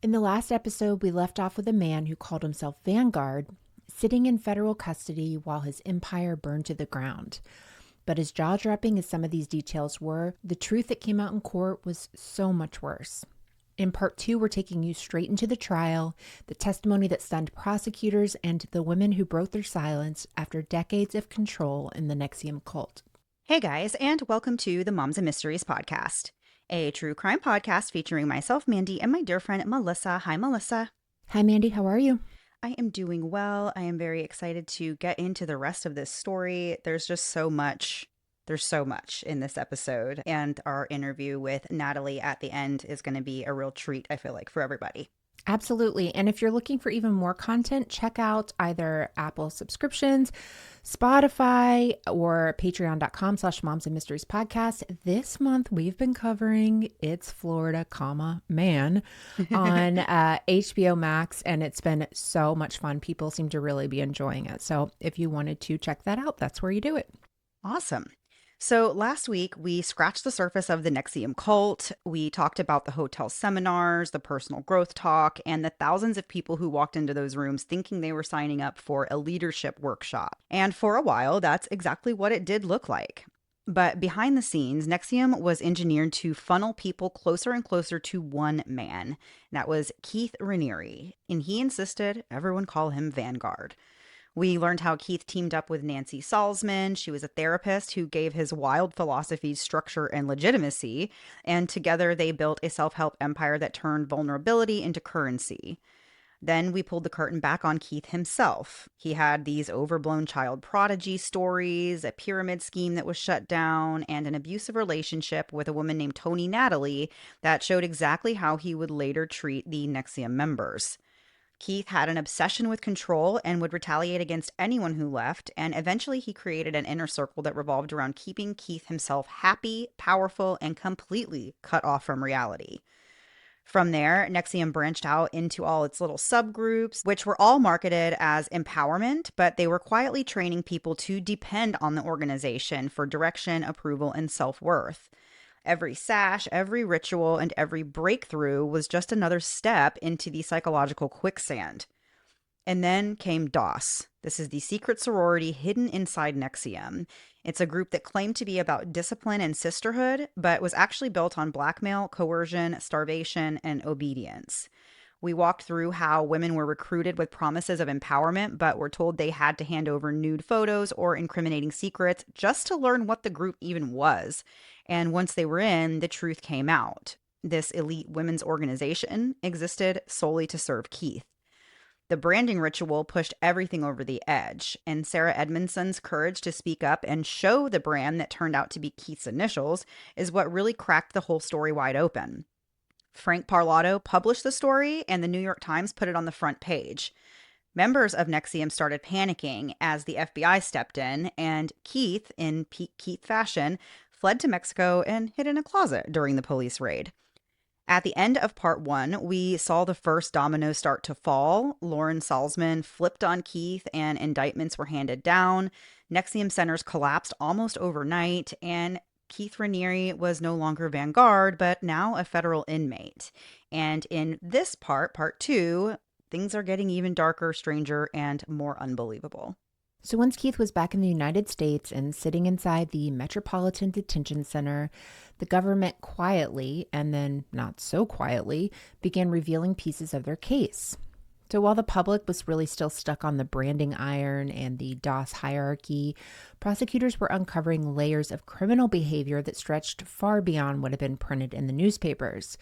In the last episode, we left off with a man who called himself Vanguard, sitting in federal custody while his empire burned to the ground. But as jaw-dropping as some of these details were, the truth that came out in court was so much worse. In part 2, we're taking you straight into the trial, the testimony that stunned prosecutors, and the women who broke their silence after decades of control in the NXIVM cult. Hey guys, and welcome to the Moms and Mysteries podcast, a true crime podcast featuring myself, Mandy, and my dear friend, Melissa. Hi, Melissa. Hi, Mandy. How are you? I am doing well. I am very excited to get into the rest of this story. There's just so much. There's so much in this episode, and our interview with Natalie at the end is going to be a real treat, I feel like, for everybody. Absolutely. And if you're looking for even more content, check out either Apple subscriptions, Spotify, or patreon.com/moms and mysteries podcast. This month, we've been covering It's Florida, Man on HBO Max, and it's been so much fun. People seem to really be enjoying it. So if you wanted to check that out, that's where you do it. Awesome. So last week, we scratched the surface of the NXIVM cult. We talked about the hotel seminars, the personal growth talk, and the thousands of people who walked into those rooms thinking they were signing up for a leadership workshop. And for a while, that's exactly what it did look like. But behind the scenes, NXIVM was engineered to funnel people closer and closer to one man. And that was Keith Raniere. And he insisted everyone call him Vanguard. We learned how Keith teamed up with Nancy Salzman. She was a therapist who gave his wild philosophies structure and legitimacy, and together they built a self-help empire that turned vulnerability into currency. Then we pulled the curtain back on Keith himself. He had these overblown child prodigy stories, a pyramid scheme that was shut down, and an abusive relationship with a woman named Natalie that showed exactly how he would later treat the NXIVM members. Keith had an obsession with control and would retaliate against anyone who left, and eventually he created an inner circle that revolved around keeping Keith himself happy, powerful, and completely cut off from reality. From there, NXIVM branched out into all its little subgroups, which were all marketed as empowerment, but they were quietly training people to depend on the organization for direction, approval, and self-worth. Every sash, every ritual, and every breakthrough was just another step into the psychological quicksand. And then came DOS. This is the secret sorority hidden inside NXIVM. It's a group that claimed to be about discipline and sisterhood, but was actually built on blackmail, coercion, starvation, and obedience. We walked through how women were recruited with promises of empowerment, but were told they had to hand over nude photos or incriminating secrets just to learn what the group even was. And once they were in, the truth came out. This elite women's organization existed solely to serve Keith. The branding ritual pushed everything over the edge, and Sarah Edmondson's courage to speak up and show the brand that turned out to be Keith's initials is what really cracked the whole story wide open. Frank Parlato published the story, and the New York Times put it on the front page. Members of NXIVM started panicking as the FBI stepped in, and Keith, in peak Keith fashion, fled to Mexico and hid in a closet during the police raid. At the end of part 1, we saw the first dominoes start to fall. Lauren Salzman flipped on Keith and indictments were handed down. NXIVM centers collapsed almost overnight, and Keith Raniere was no longer Vanguard, but now a federal inmate. And in this part 2, things are getting even darker, stranger, and more unbelievable. So once Keith was back in the United States and sitting inside the Metropolitan Detention Center, the government quietly, and then not so quietly, began revealing pieces of their case. So while the public was really still stuck on the branding iron and the DOS hierarchy, prosecutors were uncovering layers of criminal behavior that stretched far beyond what had been printed in the newspapers.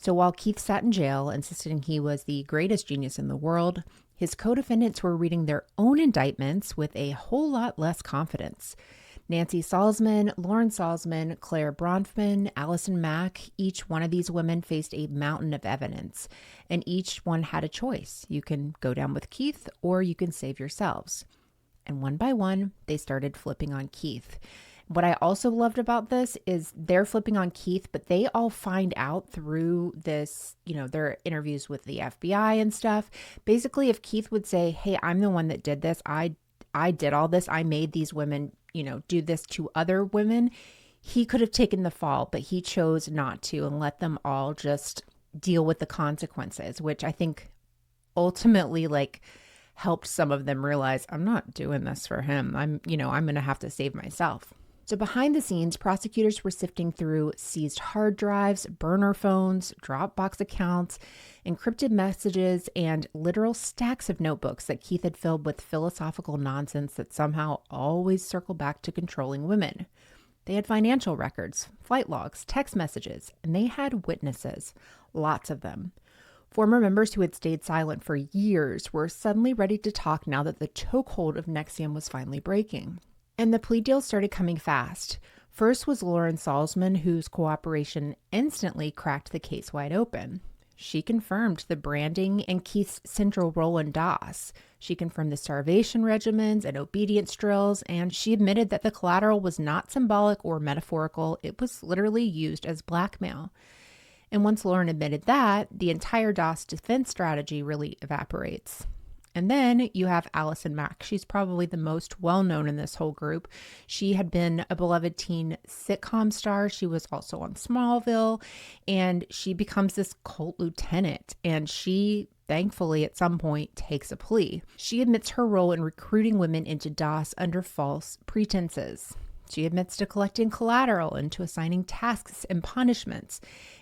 So while Keith sat in jail, insisting he was the greatest genius in the world, his co-defendants were reading their own indictments with a whole lot less confidence. Nancy Salzman, Lauren Salzman, Claire Bronfman, Allison Mack, each one of these women faced a mountain of evidence, and each one had a choice. You can go down with Keith or you can save yourselves. And one by one, they started flipping on Keith. What I also loved about this is they're flipping on Keith, but they all find out through this, their interviews with the FBI and stuff. Basically, if Keith would say, hey, I'm the one that did this, I did all this, I made these women, do this to other women, he could have taken the fall, but he chose not to and let them all just deal with the consequences, which I think ultimately helped some of them realize I'm not doing this for him. I'm going to have to save myself. So behind the scenes, prosecutors were sifting through seized hard drives, burner phones, Dropbox accounts, encrypted messages, and literal stacks of notebooks that Keith had filled with philosophical nonsense that somehow always circled back to controlling women. They had financial records, flight logs, text messages, and they had witnesses, lots of them. Former members who had stayed silent for years were suddenly ready to talk now that the chokehold of NXIVM was finally breaking. And the plea deals started coming fast. First was Lauren Salzman, whose cooperation instantly cracked the case wide open. She confirmed the branding and Keith's central role in DOS. She confirmed the starvation regimens and obedience drills, and she admitted that the collateral was not symbolic or metaphorical. It was literally used as blackmail. And once Lauren admitted that, the entire DOS defense strategy really evaporates. And then you have Allison Mack. She's probably the most well-known in this whole group. She had been a beloved teen sitcom star. She was also on Smallville, and she becomes this cult lieutenant. And she, thankfully, at some point takes a plea. She admits her role in recruiting women into DOS under false pretenses. She admits to collecting collateral and to assigning tasks and punishments.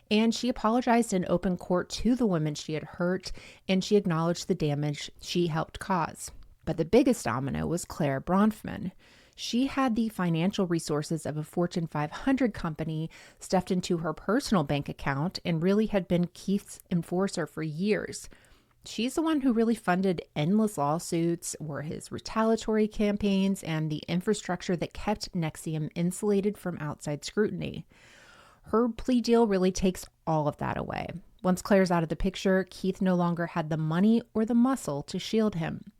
And she apologized in open court to the women she had hurt, and she acknowledged the damage she helped cause. But the biggest domino was Claire Bronfman. She had the financial resources of a Fortune 500 company stuffed into her personal bank account and really had been Keith's enforcer for years. She's the one who really funded endless lawsuits, or his retaliatory campaigns, and the infrastructure that kept NXIVM insulated from outside scrutiny. Her plea deal really takes all of that away. Once Claire's out of the picture, Keith no longer had the money or the muscle to shield him.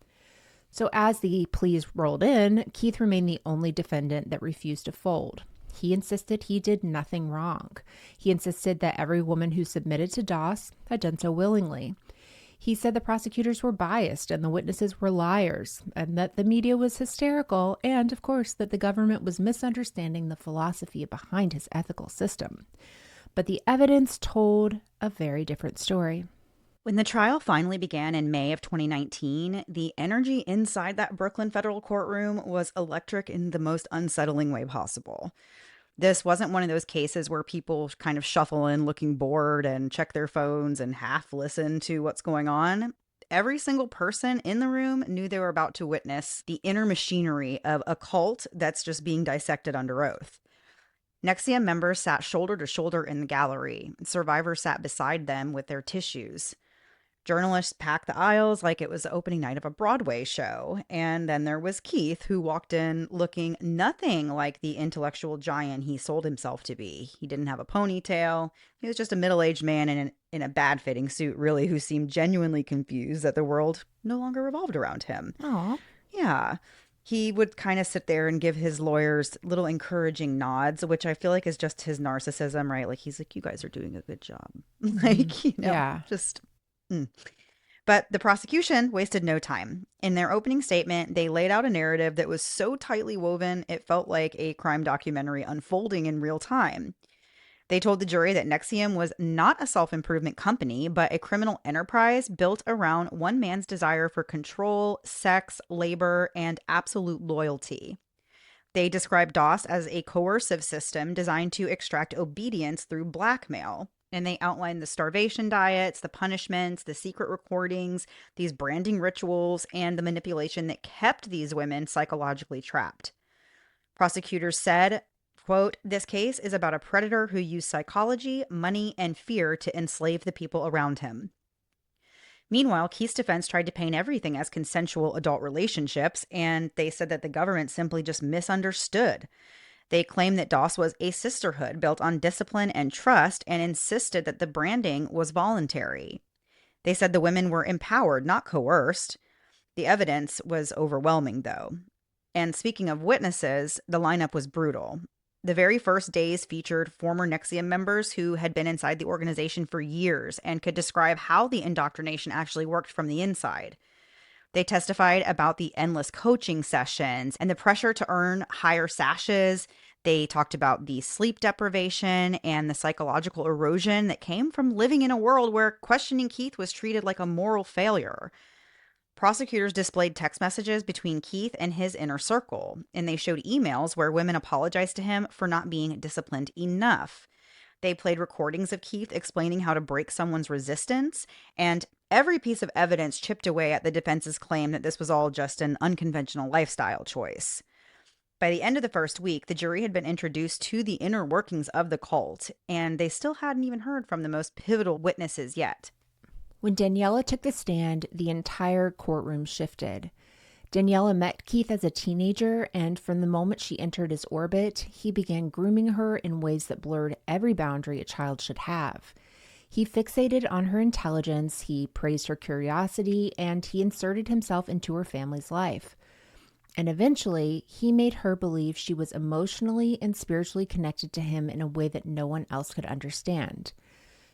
So as the pleas rolled in, Keith remained the only defendant that refused to fold. He insisted he did nothing wrong. He insisted that every woman who submitted to DOS had done so willingly. He said the prosecutors were biased and the witnesses were liars, and that the media was hysterical, and, of course, that the government was misunderstanding the philosophy behind his ethical system. But the evidence told a very different story. When the trial finally began in May of 2019, the energy inside that Brooklyn federal courtroom was electric in the most unsettling way possible. This wasn't one of those cases where people kind of shuffle in looking bored and check their phones and half listen to what's going on. Every single person in the room knew they were about to witness the inner machinery of a cult that's just being dissected under oath. NXIVM members sat shoulder to shoulder in the gallery. Survivors sat beside them with their tissues. Journalists packed the aisles like it was the opening night of a Broadway show. And then there was Keith, who walked in looking nothing like the intellectual giant he sold himself to be. He didn't have a ponytail. He was just a middle-aged man in a bad-fitting suit, really, who seemed genuinely confused that the world no longer revolved around him. Aw. Yeah. He would kind of sit there and give his lawyers little encouraging nods, which I feel like is just his narcissism, right? Like, he's like, you guys are doing a good job. Yeah. Just... But the prosecution wasted no time. In their opening statement, they laid out a narrative that was so tightly woven, it felt like a crime documentary unfolding in real time. They told the jury that NXIVM was not a self-improvement company, but a criminal enterprise built around one man's desire for control, sex, labor, and absolute loyalty. They described DOS as a coercive system designed to extract obedience through blackmail. And they outlined the starvation diets, the punishments, the secret recordings, these branding rituals, and the manipulation that kept these women psychologically trapped. Prosecutors said, quote, "This case is about a predator who used psychology, money, and fear to enslave the people around him." Meanwhile, Keith's defense tried to paint everything as consensual adult relationships, and they said that the government simply just misunderstood. They claimed that DOS was a sisterhood built on discipline and trust, and insisted that the branding was voluntary. They said the women were empowered, not coerced. The evidence was overwhelming, though. And speaking of witnesses, the lineup was brutal. The very first days featured former NXIVM members who had been inside the organization for years and could describe how the indoctrination actually worked from the inside. They testified about the endless coaching sessions and the pressure to earn higher sashes. They talked about the sleep deprivation and the psychological erosion that came from living in a world where questioning Keith was treated like a moral failure. Prosecutors displayed text messages between Keith and his inner circle, and they showed emails where women apologized to him for not being disciplined enough. They played recordings of Keith explaining how to break someone's resistance, and every piece of evidence chipped away at the defense's claim that this was all just an unconventional lifestyle choice. By the end of the first week, the jury had been introduced to the inner workings of the cult, and they still hadn't even heard from the most pivotal witnesses yet. When Daniela took the stand, the entire courtroom shifted. Daniela met Keith as a teenager, and from the moment she entered his orbit, he began grooming her in ways that blurred every boundary a child should have. He fixated on her intelligence, he praised her curiosity, and he inserted himself into her family's life. And eventually, he made her believe she was emotionally and spiritually connected to him in a way that no one else could understand.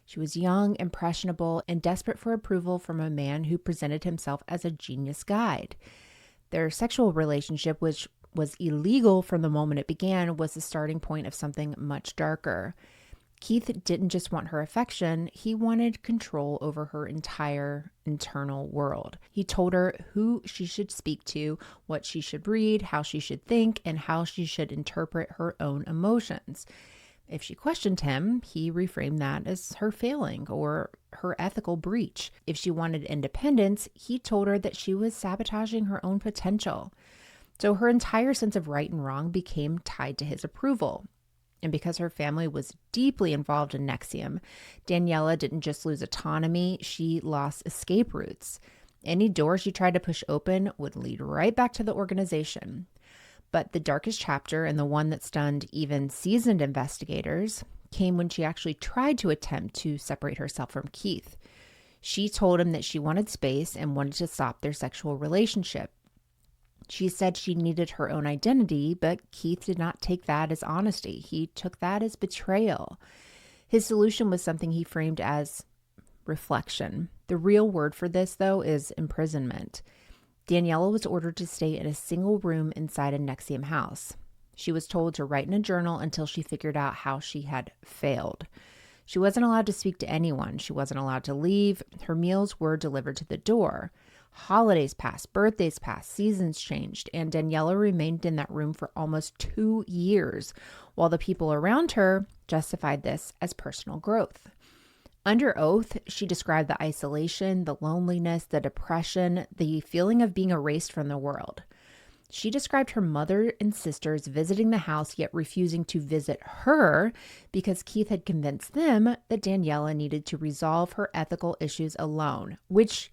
She was young, impressionable, and desperate for approval from a man who presented himself as a genius guide. Their sexual relationship, which was illegal from the moment it began, was the starting point of something much darker. Keith didn't just want her affection, he wanted control over her entire internal world. He told her who she should speak to, what she should read, how she should think, and how she should interpret her own emotions. If she questioned him, he reframed that as her failing or her ethical breach. If she wanted independence, he told her that she was sabotaging her own potential. So her entire sense of right and wrong became tied to his approval. And because her family was deeply involved in NXIVM, Daniela didn't just lose autonomy, she lost escape routes. Any door she tried to push open would lead right back to the organization. But the darkest chapter, and the one that stunned even seasoned investigators, came when she actually tried to attempt to separate herself from Keith. She told him that she wanted space and wanted to stop their sexual relationship. She said she needed her own identity, but Keith did not take that as honesty. He took that as betrayal. His solution was something he framed as reflection. The real word for this, though, is imprisonment. Daniela was ordered to stay in a single room inside a NXIVM house. She was told to write in a journal until she figured out how she had failed. She wasn't allowed to speak to anyone. She wasn't allowed to leave. Her meals were delivered to the door. Holidays passed, birthdays passed, seasons changed, and Daniela remained in that room for almost 2 years, while the people around her justified this as personal growth. Under oath, she described the isolation, the loneliness, the depression, the feeling of being erased from the world. She described her mother and sisters visiting the house yet refusing to visit her because Keith had convinced them that Daniela needed to resolve her ethical issues alone, which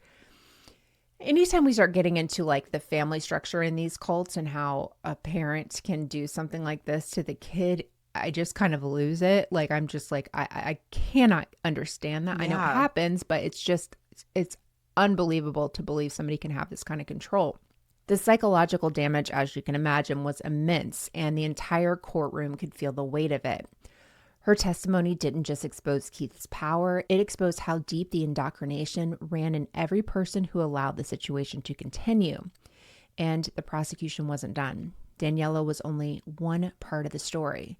anytime we start getting into like the family structure in these cults and how a parent can do something like this to the kid, I just kind of lose it. Like, I'm just like, I cannot understand that. Yeah. I know it happens, but it's unbelievable to believe somebody can have this kind of control. The psychological damage, as you can imagine, was immense, and the entire courtroom could feel the weight of it. Her testimony didn't just expose Keith's power, it exposed how deep the indoctrination ran in every person who allowed the situation to continue. And the prosecution wasn't done. Daniela was only one part of the story.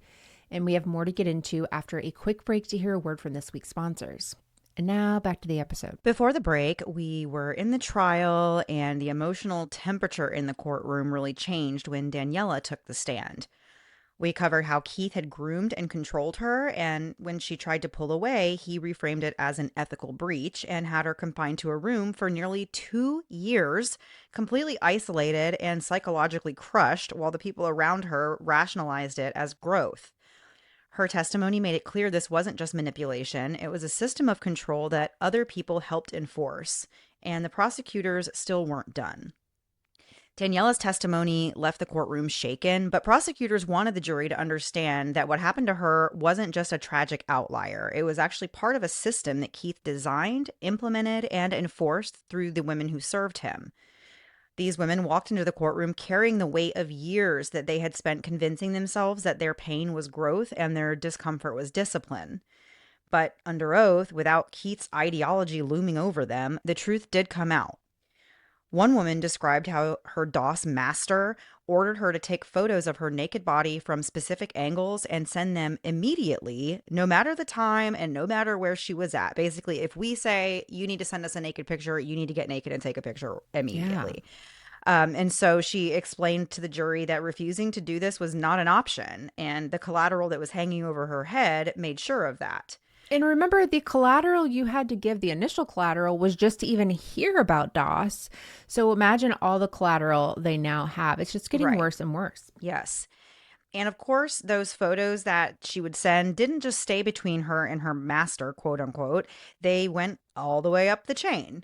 And we have more to get into after a quick break to hear a word from this week's sponsors. And now back to the episode. Before the break, we were in the trial, and the emotional temperature in the courtroom really changed when Daniela took the stand. We covered how Keith had groomed and controlled her, and when she tried to pull away, he reframed it as an ethical breach and had her confined to a room for nearly 2 years, completely isolated and psychologically crushed, while the people around her rationalized it as growth. Her testimony made it clear this wasn't just manipulation, it was a system of control that other people helped enforce, and the prosecutors still weren't done. Daniela's testimony left the courtroom shaken, but prosecutors wanted the jury to understand that what happened to her wasn't just a tragic outlier. It was actually part of a system that Keith designed, implemented, and enforced through the women who served him. These women walked into the courtroom carrying the weight of years that they had spent convincing themselves that their pain was growth and their discomfort was discipline. But under oath, without Keith's ideology looming over them, the truth did come out. One woman described how her DOS master ordered her to take photos of her naked body from specific angles and send them immediately, no matter the time and no matter where she was at. Basically, if we say you need to send us a naked picture, you need to get naked and take a picture Yeah. immediately. And so she explained to the jury that refusing to do this was not an option, and the collateral that was hanging over her head made sure of that. And remember, the collateral you had to give, the initial collateral, was just to even hear about DOS. So imagine all the collateral they now have. It's just getting Right. worse and worse. Yes. And of course, those photos that she would send didn't just stay between her and her master, quote unquote. They went all the way up the chain.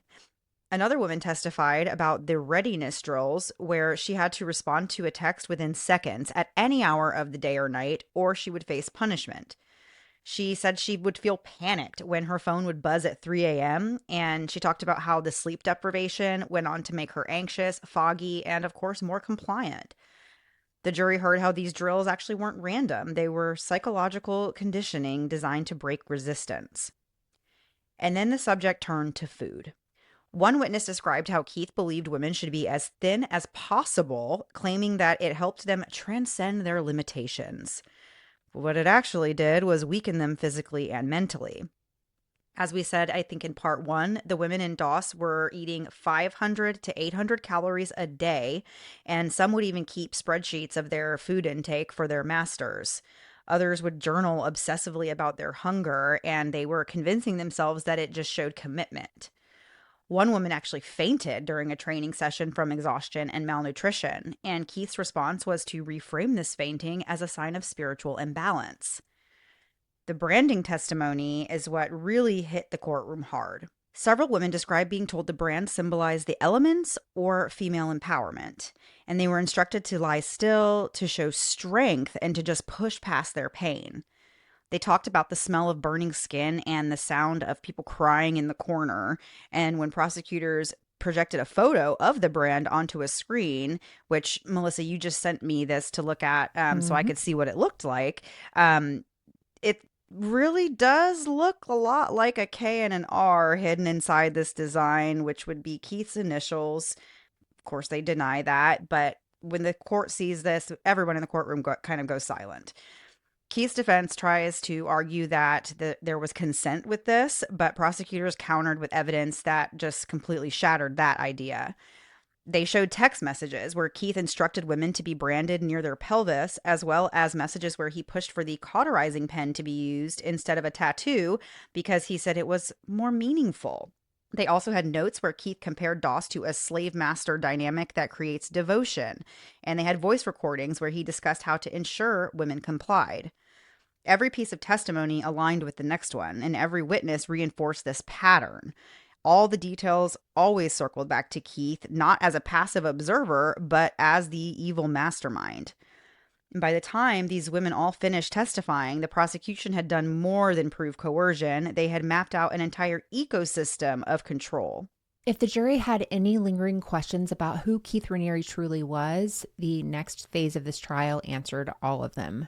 Another woman testified about the readiness drills where she had to respond to a text within seconds at any hour of the day or night, or she would face punishment. She said she would feel panicked when her phone would buzz at 3 a.m. And she talked about how the sleep deprivation went on to make her anxious, foggy, and of course, more compliant. The jury heard how these drills actually weren't random. They were psychological conditioning designed to break resistance. And then the subject turned to food. One witness described how Keith believed women should be as thin as possible, claiming that it helped them transcend their limitations. What it actually did was weaken them physically and mentally. As we said, I think in part one, the women in DOS were eating 500 to 800 calories a day, and some would even keep spreadsheets of their food intake for their masters. Others would journal obsessively about their hunger, and they were convincing themselves that it just showed commitment. One woman actually fainted during a training session from exhaustion and malnutrition, and Keith's response was to reframe this fainting as a sign of spiritual imbalance. The branding testimony is what really hit the courtroom hard. Several women described being told the brand symbolized the elements or female empowerment, and they were instructed to lie still, to show strength, and to just push past their pain. They talked about the smell of burning skin and the sound of people crying in the corner. And when prosecutors projected a photo of the brand onto a screen, which, Melissa, you just sent me this to look at so I Mm-hmm. could see what it looked like, it really does look a lot like a K and an R hidden inside this design, which would be Keith's initials. Of course, they deny that, but when the court sees this, everyone in the courtroom kind of goes silent. Keith's defense tries to argue that there was consent with this, but prosecutors countered with evidence that just completely shattered that idea. They showed text messages where Keith instructed women to be branded near their pelvis, as well as messages where he pushed for the cauterizing pen to be used instead of a tattoo because he said it was more meaningful. They also had notes where Keith compared Doss to a slave master dynamic that creates devotion, and they had voice recordings where he discussed how to ensure women complied. Every piece of testimony aligned with the next one, and every witness reinforced this pattern. All the details always circled back to Keith, not as a passive observer, but as the evil mastermind. And by the time these women all finished testifying, the prosecution had done more than prove coercion. They had mapped out an entire ecosystem of control. If the jury had any lingering questions about who Keith Raniere truly was, the next phase of this trial answered all of them.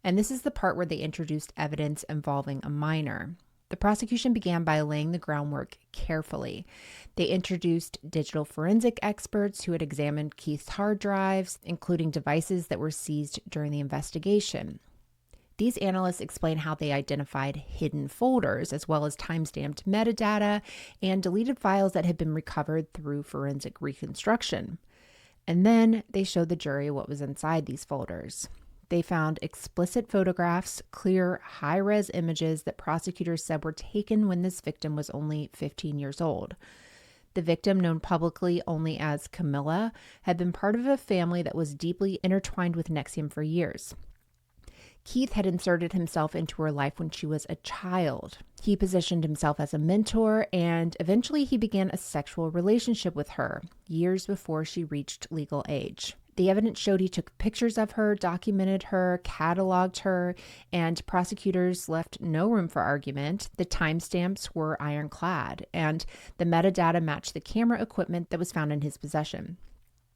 And this is the part where they introduced evidence involving a minor. The prosecution began by laying the groundwork carefully. They introduced digital forensic experts who had examined Keith's hard drives, including devices that were seized during the investigation. These analysts explain how they identified hidden folders, as well as time-stamped metadata and deleted files that had been recovered through forensic reconstruction. And then they showed the jury what was inside these folders. They found explicit photographs, clear, high-res images that prosecutors said were taken when this victim was only 15 years old. The victim, known publicly only as Camilla, had been part of a family that was deeply intertwined with NXIVM for years. Keith had inserted himself into her life when she was a child. He positioned himself as a mentor, and eventually he began a sexual relationship with her, years before she reached legal age. The evidence showed he took pictures of her, documented her, cataloged her, and prosecutors left no room for argument. The timestamps were ironclad, and the metadata matched the camera equipment that was found in his possession.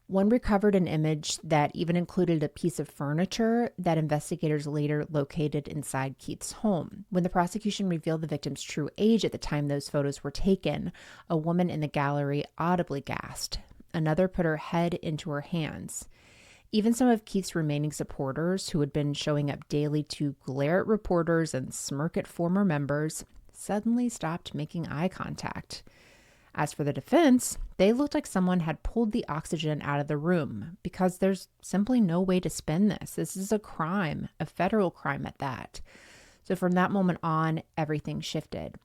One recovered an image that even included a piece of furniture that investigators later located inside Keith's home. When the prosecution revealed the victim's true age at the time those photos were taken, a woman in the gallery audibly gasped. Another put her head into her hands. Even some of Keith's remaining supporters, who had been showing up daily to glare at reporters and smirk at former members, suddenly stopped making eye contact. As for the defense, they looked like someone had pulled the oxygen out of the room, because there's simply no way to spin this. This is a crime, a federal crime at that. So from that moment on, everything shifted.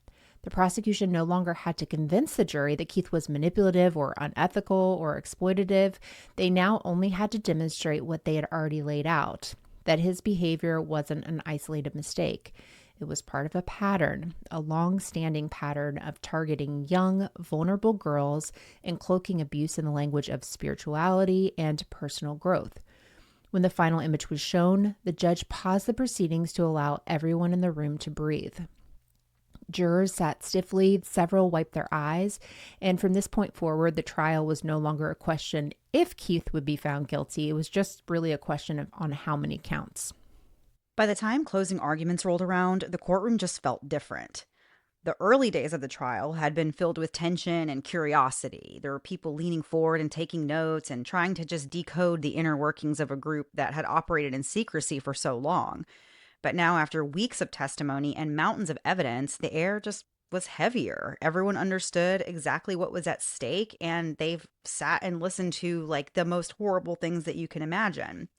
The prosecution no longer had to convince the jury that Keith was manipulative or unethical or exploitative. They now only had to demonstrate what they had already laid out, that his behavior wasn't an isolated mistake. It was part of a pattern, a long-standing pattern of targeting young, vulnerable girls and cloaking abuse in the language of spirituality and personal growth. When the final image was shown, the judge paused the proceedings to allow everyone in the room to breathe. Jurors sat stiffly, several wiped their eyes, and from this point forward, the trial was no longer a question if Keith would be found guilty. It was just really a question of on how many counts. By the time closing arguments rolled around, the courtroom just felt different. The early days of the trial had been filled with tension and curiosity. There were people leaning forward and taking notes and trying to just decode the inner workings of a group that had operated in secrecy for so long. But now, after weeks of testimony and mountains of evidence, the air just was heavier. Everyone understood exactly what was at stake, and they've sat and listened to like the most horrible things that you can imagine.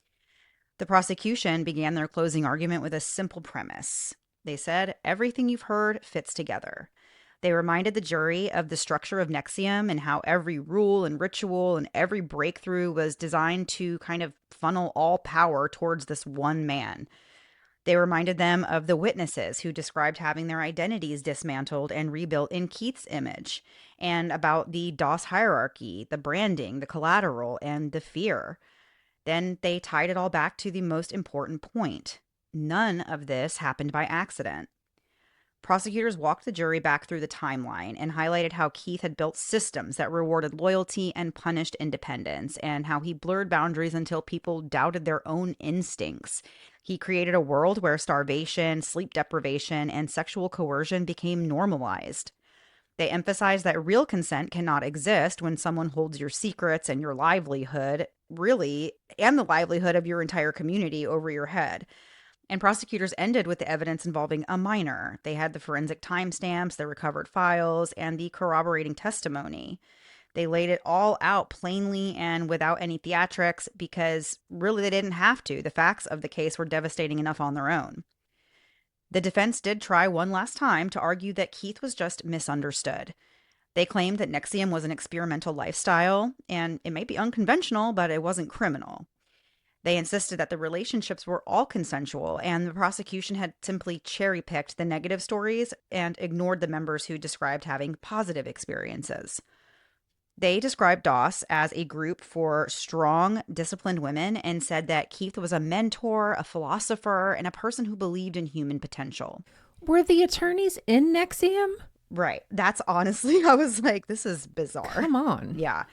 The prosecution began their closing argument with a simple premise. They said, everything you've heard fits together. They reminded the jury of the structure of NXIVM and how every rule and ritual and every breakthrough was designed to kind of funnel all power towards this one man. They reminded them of the witnesses who described having their identities dismantled and rebuilt in Keith's image, and about the DOS hierarchy, the branding, the collateral, and the fear. Then they tied it all back to the most important point. None of this happened by accident. Prosecutors walked the jury back through the timeline and highlighted how Keith had built systems that rewarded loyalty and punished independence, and how he blurred boundaries until people doubted their own instincts. He created a world where starvation, sleep deprivation, and sexual coercion became normalized. They emphasized that real consent cannot exist when someone holds your secrets and your livelihood, really, and the livelihood of your entire community over your head. And prosecutors ended with the evidence involving a minor. They had the forensic timestamps, the recovered files, and the corroborating testimony. They laid it all out plainly and without any theatrics because really they didn't have to. The facts of the case were devastating enough on their own. The defense did try one last time to argue that Keith was just misunderstood. They claimed that NXIVM was an experimental lifestyle, and it might be unconventional, but it wasn't criminal. They insisted that the relationships were all consensual, and the prosecution had simply cherry-picked the negative stories and ignored the members who described having positive experiences. They described DOS as a group for strong, disciplined women and said that Keith was a mentor, a philosopher, and a person who believed in human potential. Were the attorneys in NXIVM? Right. That's honestly, I was like, this is bizarre. Come on. Yeah.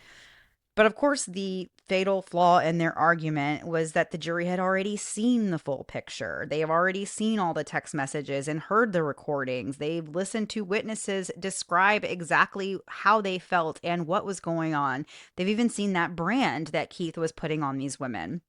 But of course, the fatal flaw in their argument was that the jury had already seen the full picture. They have already seen all the text messages and heard the recordings. They've listened to witnesses describe exactly how they felt and what was going on. They've even seen that brand that Keith was putting on these women.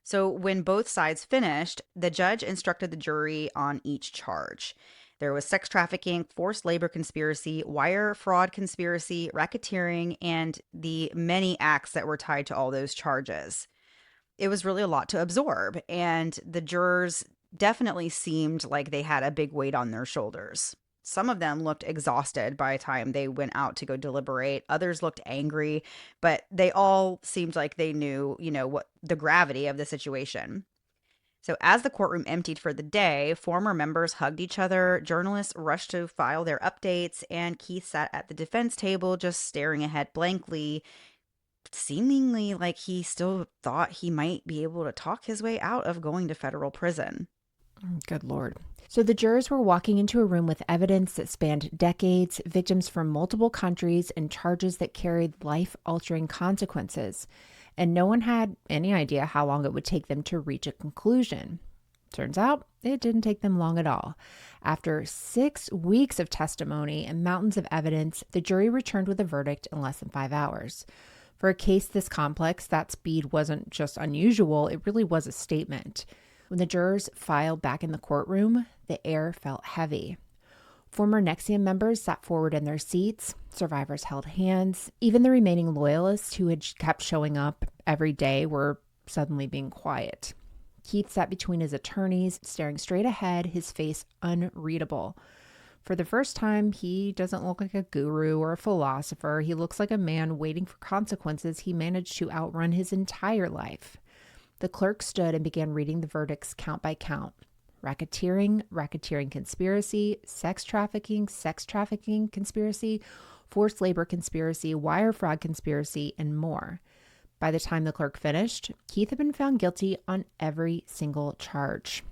So when both sides finished, the judge instructed the jury on each charge. There was sex trafficking, forced labor conspiracy, wire fraud conspiracy, racketeering, and the many acts that were tied to all those charges. It was really a lot to absorb, and the jurors definitely seemed like they had a big weight on their shoulders. Some of them looked exhausted by the time they went out to go deliberate. Others looked angry, but they all seemed like they knew, what the gravity of the situation. So as the courtroom emptied for the day, former members hugged each other, journalists rushed to file their updates, and Keith sat at the defense table just staring ahead blankly, seemingly like he still thought he might be able to talk his way out of going to federal prison. Good Lord. So the jurors were walking into a room with evidence that spanned decades, victims from multiple countries, and charges that carried life-altering consequences. And no one had any idea how long it would take them to reach a conclusion. Turns out, it didn't take them long at all. After 6 weeks of testimony and mountains of evidence, the jury returned with a verdict in less than 5 hours. For a case this complex, that speed wasn't just unusual, it really was a statement. When the jurors filed back in the courtroom, the air felt heavy. Former NXIVM members sat forward in their seats. Survivors held hands. Even the remaining loyalists who had kept showing up every day were suddenly being quiet. Keith sat between his attorneys, staring straight ahead, his face unreadable. For the first time, he doesn't look like a guru or a philosopher. He looks like a man waiting for consequences he managed to outrun his entire life. The clerk stood and began reading the verdicts count by count. Racketeering conspiracy, sex trafficking conspiracy, forced labor conspiracy, wire fraud conspiracy, and more. By the time the clerk finished, Keith had been found guilty on every single charge.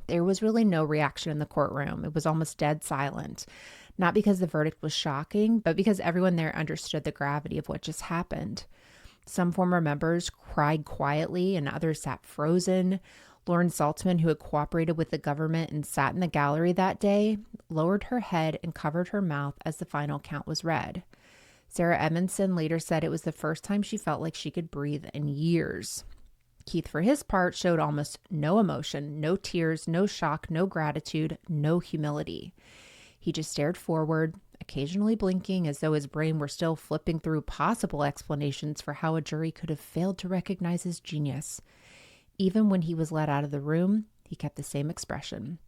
There was really no reaction in the courtroom. It was almost dead silent. Not because the verdict was shocking, but because everyone there understood the gravity of what just happened. Some former members cried quietly and others sat frozen. Lauren Saltzman, who had cooperated with the government and sat in the gallery that day, lowered her head and covered her mouth as the final count was read. Sarah Edmondson later said it was the first time she felt like she could breathe in years. Keith, for his part, showed almost no emotion, no tears, no shock, no gratitude, no humility. He just stared forward, occasionally blinking as though his brain were still flipping through possible explanations for how a jury could have failed to recognize his genius. Even when he was let out of the room, he kept the same expression.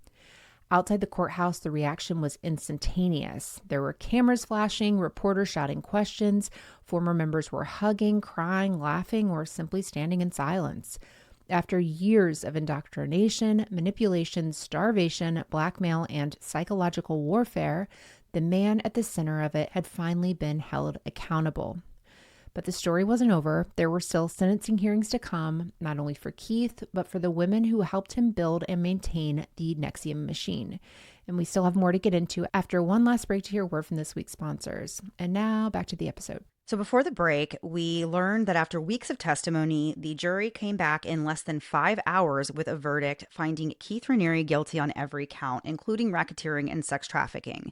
Outside the courthouse, the reaction was instantaneous. There were cameras flashing, reporters shouting questions, former members were hugging, crying, laughing, or simply standing in silence. After years of indoctrination, manipulation, starvation, blackmail, and psychological warfare, the man at the center of it had finally been held accountable. But the story wasn't over. There were still sentencing hearings to come, not only for Keith, but for the women who helped him build and maintain the NXIVM machine. And we still have more to get into after one last break to hear a word from this week's sponsors. And now back to the episode. So before the break, we learned that after weeks of testimony, the jury came back in less than 5 hours with a verdict finding Keith Raniere guilty on every count, including racketeering and sex trafficking.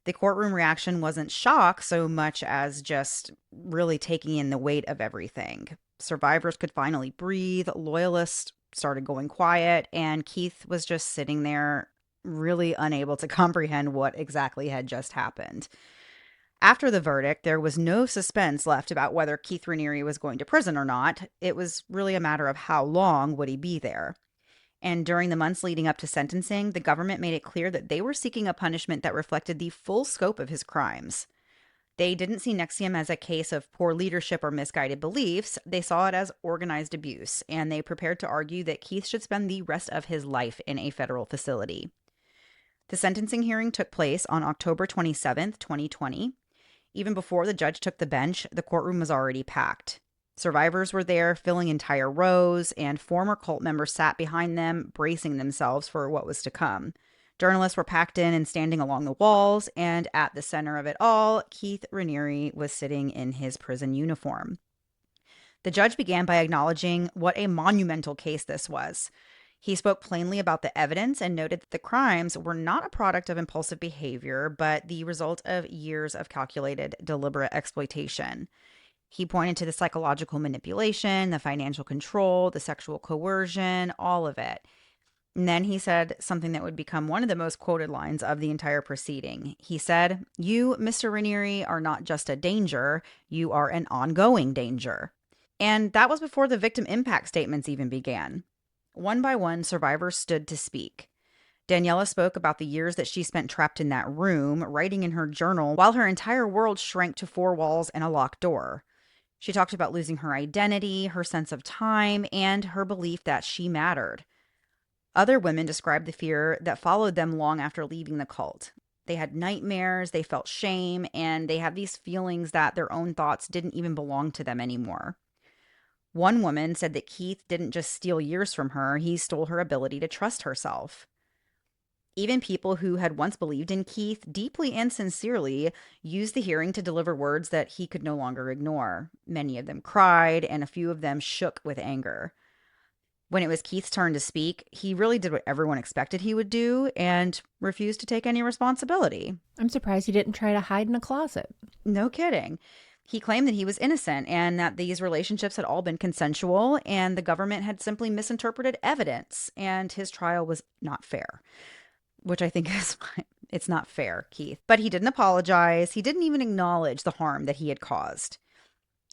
The courtroom reaction wasn't shock so much as just really taking in the weight of everything. Survivors could finally breathe, loyalists started going quiet, and Keith was just sitting there really unable to comprehend what exactly had just happened. After the verdict, there was no suspense left about whether Keith Raniere was going to prison or not. It was really a matter of how long would he be there. And during the months leading up to sentencing, the government made it clear that they were seeking a punishment that reflected the full scope of his crimes. They didn't see NXIVM as a case of poor leadership or misguided beliefs. They saw it as organized abuse, and they prepared to argue that Keith should spend the rest of his life in a federal facility. The sentencing hearing took place on October 27th, 2020. Even before the judge took the bench, the courtroom was already packed. Survivors were there, filling entire rows, and former cult members sat behind them, bracing themselves for what was to come. Journalists were packed in and standing along the walls, and at the center of it all, Keith Raniere was sitting in his prison uniform. The judge began by acknowledging what a monumental case this was. He spoke plainly about the evidence and noted that the crimes were not a product of impulsive behavior, but the result of years of calculated, deliberate exploitation. He pointed to the psychological manipulation, the financial control, the sexual coercion, all of it. And then he said something that would become one of the most quoted lines of the entire proceeding. He said, "You, Mr. Raniere, are not just a danger, you are an ongoing danger." And that was before the victim impact statements even began. One by one, survivors stood to speak. Daniela spoke about the years that she spent trapped in that room, writing in her journal, while her entire world shrank to 4 walls and a locked door. She talked about losing her identity, her sense of time, and her belief that she mattered. Other women described the fear that followed them long after leaving the cult. They had nightmares, they felt shame, and they had these feelings that their own thoughts didn't even belong to them anymore. One woman said that Keith didn't just steal years from her, he stole her ability to trust herself. Even people who had once believed in Keith deeply and sincerely used the hearing to deliver words that he could no longer ignore. Many of them cried, and a few of them shook with anger. When it was Keith's turn to speak, he really did what everyone expected he would do and refused to take any responsibility. I'm surprised he didn't try to hide in a closet. No kidding. He claimed that he was innocent and that these relationships had all been consensual and the government had simply misinterpreted evidence and his trial was not fair, which I think is it's not fair, Keith. But he didn't apologize. He didn't even acknowledge the harm that he had caused.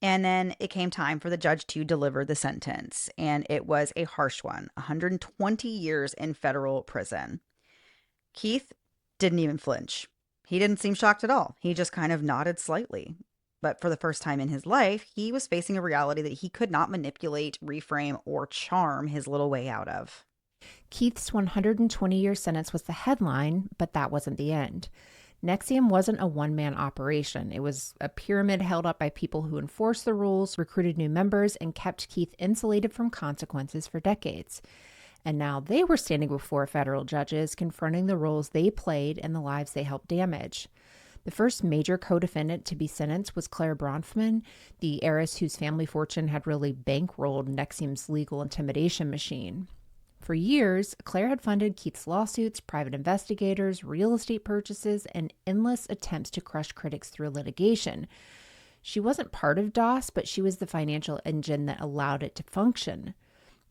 And then it came time for the judge to deliver the sentence, and it was a harsh one, 120 years in federal prison. Keith didn't even flinch. He didn't seem shocked at all. He just kind of nodded slightly. But for the first time in his life, he was facing a reality that he could not manipulate, reframe, or charm his little way out of. Keith's 120-year sentence was the headline, but that wasn't the end. NXIVM wasn't a one-man operation. It was a pyramid held up by people who enforced the rules, recruited new members, and kept Keith insulated from consequences for decades. And now they were standing before federal judges, confronting the roles they played and the lives they helped damage. The first major co-defendant to be sentenced was Claire Bronfman, the heiress whose family fortune had really bankrolled NXIVM's legal intimidation machine. For years, Claire had funded Keith's lawsuits, private investigators, real estate purchases, and endless attempts to crush critics through litigation. She wasn't part of DOS, but she was the financial engine that allowed it to function.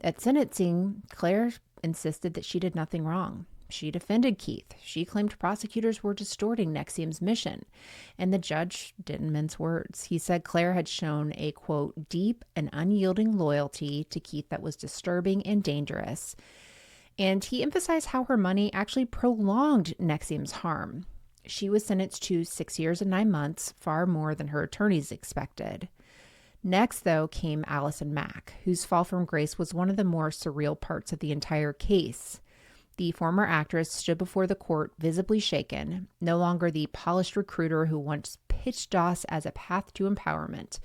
At sentencing, Claire insisted that she did nothing wrong. She defended Keith. She claimed prosecutors were distorting NXIVM's mission. And the judge didn't mince words. He said Claire had shown a, quote, deep and unyielding loyalty to Keith that was disturbing and dangerous. And he emphasized how her money actually prolonged NXIVM's harm. She was sentenced to 6 years and 9 months, far more than her attorneys expected. Next, though, came Allison Mack, whose fall from grace was one of the more surreal parts of the entire case. The former actress stood before the court visibly shaken, no longer the polished recruiter who once pitched DOS as a path to empowerment.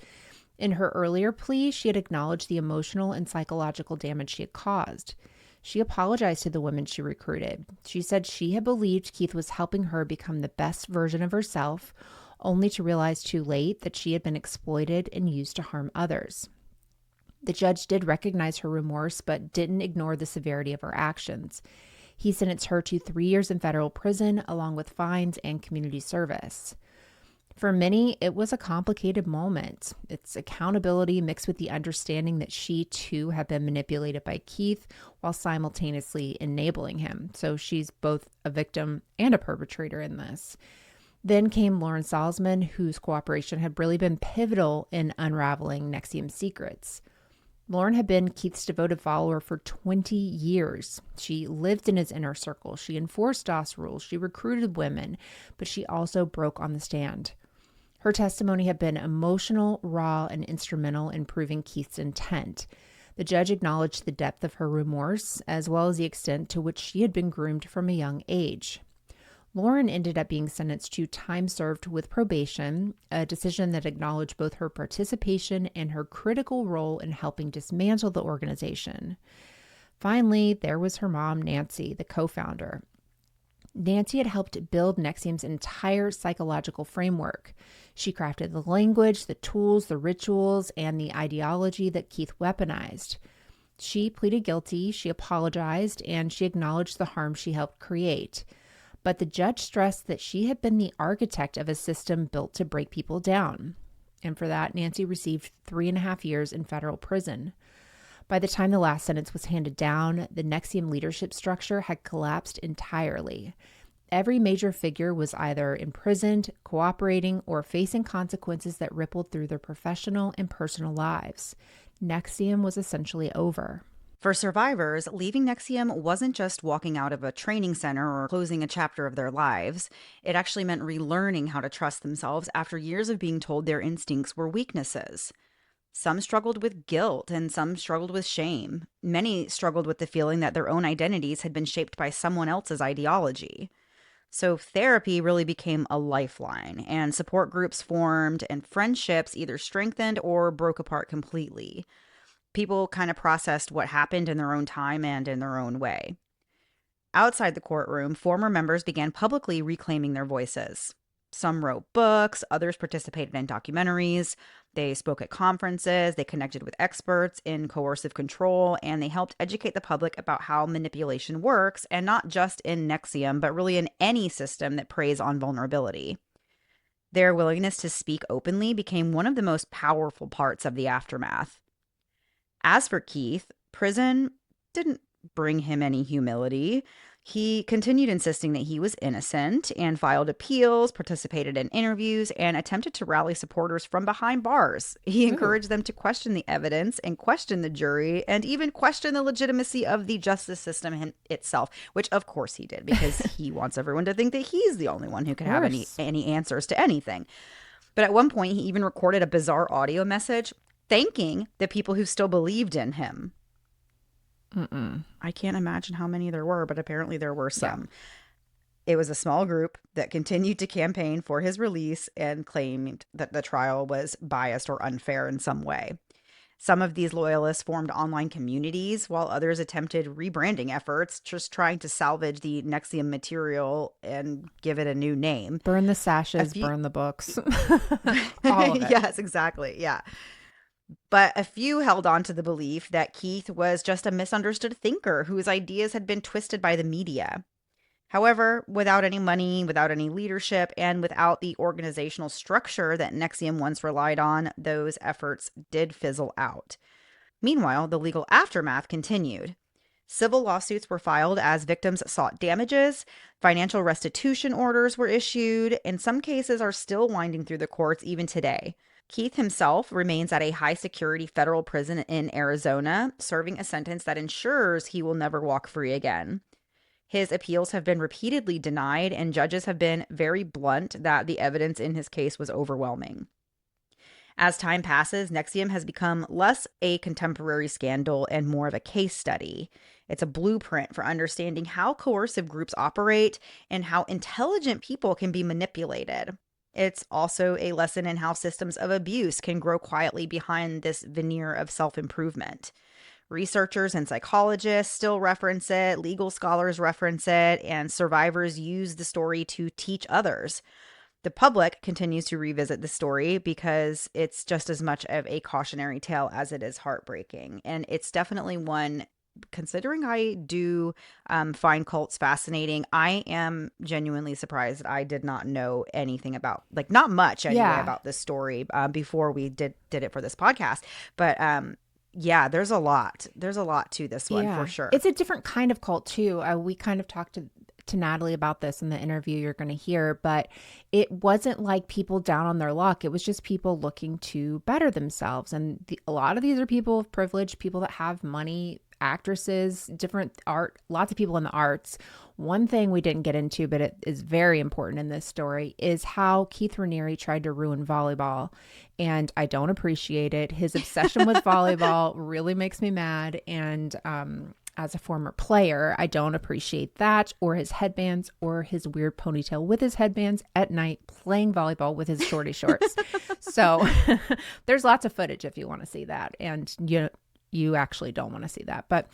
In her earlier plea, she had acknowledged the emotional and psychological damage she had caused. She apologized to the women she recruited. She said she had believed Keith was helping her become the best version of herself, only to realize too late that she had been exploited and used to harm others. The judge did recognize her remorse, but didn't ignore the severity of her actions. He sentenced her to 3 years in federal prison, along with fines and community service. For many, it was a complicated moment. It's accountability mixed with the understanding that she, too, had been manipulated by Keith while simultaneously enabling him. So she's both a victim and a perpetrator in this. Then came Lauren Salzman, whose cooperation had really been pivotal in unraveling NXIVM's secrets. Lauren had been Keith's devoted follower for 20 years. She lived in his inner circle. She enforced DOS rules. She recruited women, but she also broke on the stand. Her testimony had been emotional, raw, and instrumental in proving Keith's intent. The judge acknowledged the depth of her remorse, as well as the extent to which she had been groomed from a young age. Lauren ended up being sentenced to time served with probation, a decision that acknowledged both her participation and her critical role in helping dismantle the organization. Finally, there was her mom, Nancy, the co-founder. Nancy had helped build NXIVM's entire psychological framework. She crafted the language, the tools, the rituals, and the ideology that Keith weaponized. She pleaded guilty, she apologized, and she acknowledged the harm she helped create. But the judge stressed that she had been the architect of a system built to break people down. And for that, Nancy received 3.5 years in federal prison. By the time the last sentence was handed down, the NXIVM leadership structure had collapsed entirely. Every major figure was either imprisoned, cooperating, or facing consequences that rippled through their professional and personal lives. NXIVM was essentially over. For survivors, leaving NXIVM wasn't just walking out of a training center or closing a chapter of their lives. It actually meant relearning how to trust themselves after years of being told their instincts were weaknesses. Some struggled with guilt and some struggled with shame. Many struggled with the feeling that their own identities had been shaped by someone else's ideology. So therapy really became a lifeline, and support groups formed, and friendships either strengthened or broke apart completely. People kind of processed what happened in their own time and in their own way. Outside the courtroom, former members began publicly reclaiming their voices. Some wrote books, others participated in documentaries, they spoke at conferences, they connected with experts in coercive control, and they helped educate the public about how manipulation works, and not just in NXIVM, but really in any system that preys on vulnerability. Their willingness to speak openly became one of the most powerful parts of the aftermath. As for Keith, prison didn't bring him any humility. He continued insisting that he was innocent and filed appeals, participated in interviews, and attempted to rally supporters from behind bars. He Ooh. encouraged them to question the evidence and question the jury and even question the legitimacy of the justice system itself, which of course he did because he wants everyone to think that he's the only one who Of can have course. any answers to anything. But at one point, he even recorded a bizarre audio message thanking the people who still believed in him. Mm-mm. I can't imagine how many there were, but apparently there were Yeah. some. It was a small group that continued to campaign for his release and claimed that the trial was biased or unfair in some way. Some of these loyalists formed online communities, while others attempted rebranding efforts, just trying to salvage the NXIVM material and give it a new name. Burn the A sashes, few, burn the books. All of it. yes, exactly. Yeah. But a few held on to the belief that Keith was just a misunderstood thinker whose ideas had been twisted by the media. However, without any money, without any leadership, and without the organizational structure that NXIVM once relied on, those efforts did fizzle out. Meanwhile, the legal aftermath continued. Civil lawsuits were filed as victims sought damages, financial restitution orders were issued, and some cases are still winding through the courts even today. Keith himself remains at a high security federal prison in Arizona, serving a sentence that ensures he will never walk free again. His appeals have been repeatedly denied, and judges have been very blunt that the evidence in his case was overwhelming. As time passes, NXIVM has become less a contemporary scandal and more of a case study. It's a blueprint for understanding how coercive groups operate and how intelligent people can be manipulated. It's also a lesson in how systems of abuse can grow quietly behind this veneer of self improvement. Researchers and psychologists still reference it, legal scholars reference it, and survivors use the story to teach others. The public continues to revisit the story because it's just as much of a cautionary tale as it is heartbreaking. And it's definitely one, considering I do find cults fascinating, I am genuinely surprised that I did not know anything about, like, not much anyway, Yeah. about this story before we did it for this podcast. But yeah, there's a lot. There's a lot to this one for Yeah. sure. It's a different kind of cult too. We kind of talked to Natalie about this in the interview you're going to hear, but it wasn't like people down on their luck. It was just people looking to better themselves. And a lot of these are people of privilege, people that have money, actresses, different art, lots of people in the arts. One thing we didn't get into, but it is very important in this story, is how Keith Raniere tried to ruin volleyball. And I don't appreciate it. His obsession with volleyball really makes me mad. And as a former player, I don't appreciate that, or his headbands, or his weird ponytail with his headbands at night playing volleyball with his shorty shorts. So there's lots of footage if you want to see that. And you actually don't want to see that, but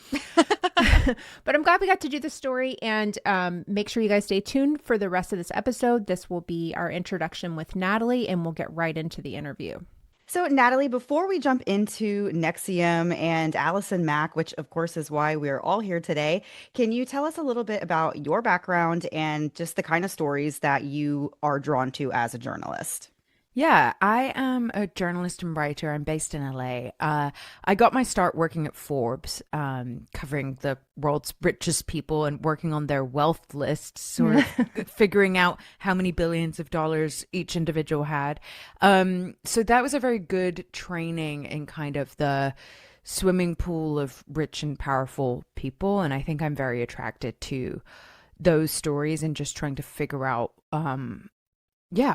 I'm glad we got to do this story. And make sure you guys stay tuned for the rest of this episode. This will be our introduction with Natalie, and we'll get right into the interview. So, Natalie, before we jump into NXIVM and Allison Mack, which of course is why we're all here today, can you tell us a little bit about your background and just the kind of stories that you are drawn to as a journalist? Yeah, I am a journalist and writer. I'm based in LA. I got my start working at Forbes, covering the world's richest people and working on their wealth lists, sort of figuring out how many billions of dollars each individual had. So that was a very good training in kind of the swimming pool of rich and powerful people. And I think I'm very attracted to those stories and just trying to figure out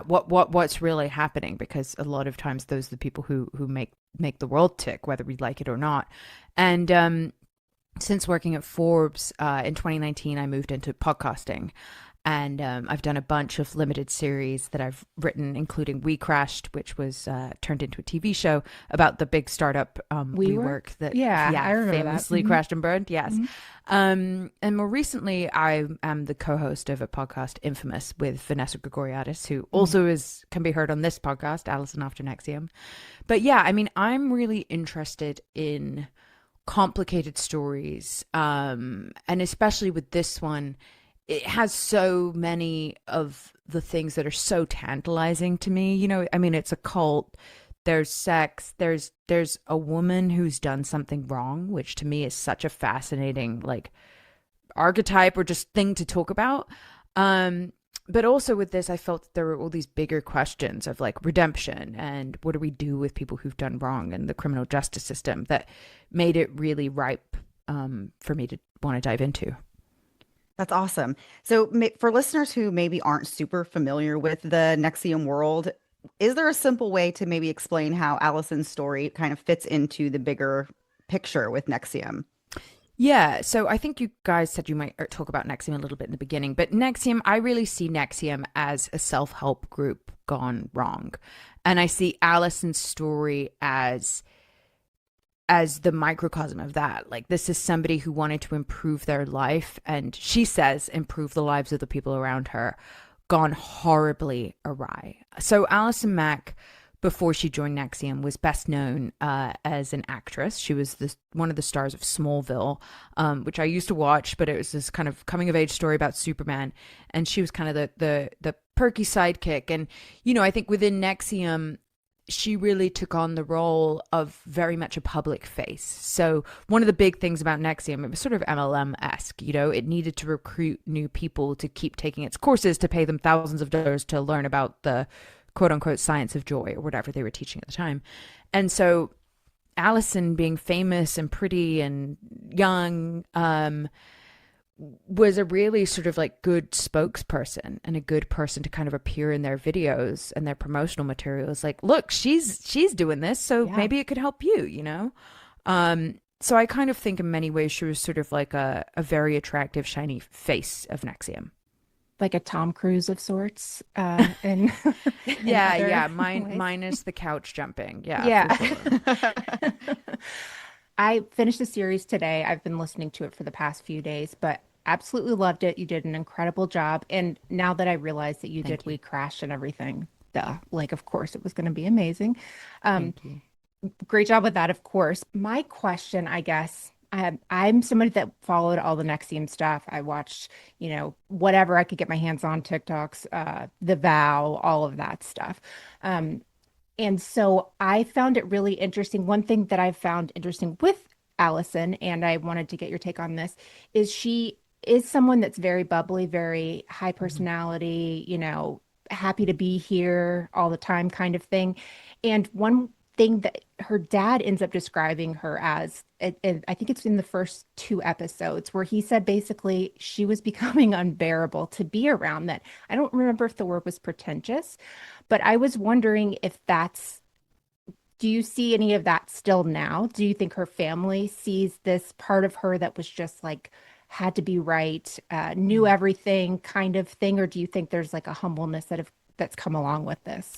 what's really happening, because a lot of times those are the people who make the world tick, whether we like it or not. And since working at Forbes in 2019, I moved into podcasting. And I've done a bunch of limited series that I've written, including We Crashed, which was turned into a TV show about the big startup WeWork that I remember famously that. crashed and burned. Yes. And more recently, I am the co-host of a podcast, Infamous, with Vanessa Gregoriadis, who also can be heard on this podcast, Allison After NXIVM. But yeah, I mean, I'm really interested in complicated stories, and especially with this one. it has so many of the things that are so tantalizing to me. You know, I mean, it's a cult. There's sex. There's a woman who's done something wrong, which to me is such a fascinating like archetype or just thing to talk about. But also with this, I felt that there were all these bigger questions of like redemption and what do we do with people who've done wrong and the criminal justice system that made it really ripe for me to want to dive into. That's awesome. So, for listeners who maybe aren't super familiar with the Nexium world, is there a simple way to maybe explain how Allison's story kind of fits into the bigger picture with Nexium? Yeah, so I think you guys said you might talk about Nexium a little bit in the beginning, but Nexium, I really see Nexium as a self-help group gone wrong. And I see Allison's story as the microcosm of that. Like this is somebody who wanted to improve their life and she says improve the lives of the people around her, gone horribly awry. So Allison Mack, before she joined Nexium, was best known as an actress. She was one of the stars of Smallville, which I used to watch, but it was this kind of coming of age story about Superman, and she was kind of the perky sidekick. And you know, I think within Nexium, she really took on the role of very much a public face. So one of the big things about Nexium, it was sort of MLM-esque, you know, it needed to recruit new people to keep taking its courses, to pay them thousands of dollars to learn about the quote unquote science of joy or whatever they were teaching at the time. And so Allison, being famous and pretty and young, was a really sort of like good spokesperson and a good person to kind of appear in their videos and their promotional materials. Like, look, she's doing this, so Yeah. maybe it could help you, you know? So I kind of think in many ways she was sort of like a very attractive, shiny face of Nexium. Like a Tom Cruise of sorts, in in Yeah, other yeah. ways. Minus the couch jumping. Yeah, Yeah. for sure. I finished the series today. I've been listening to it for the past few days, but absolutely loved it. You did an incredible job. And now that I realize that you did Thank you. We Crashed and everything, duh, like, of course, it was going to be amazing. Um, Thank you. Great job with that, of course. My question, I guess, I'm somebody that followed all the Nexium stuff. I watched, whatever I could get my hands on, TikToks, The Vow, all of that stuff. Um, and so I found it really interesting. One thing that I've found interesting with Allison, and I wanted to get your take on this, is she is someone that's very bubbly, very high Mhm. personality, happy to be here all the time kind of thing. And one thing that her dad ends up describing her as, I think it's in the first two episodes, where he said basically she was becoming unbearable to be around. That I don't remember if the word was pretentious, but I was wondering if do you see any of that still now? Do you think her family sees this part of her that was just like, had to be right, knew Mm. everything kind of thing? Or do you think there's like a humbleness that's come along with this?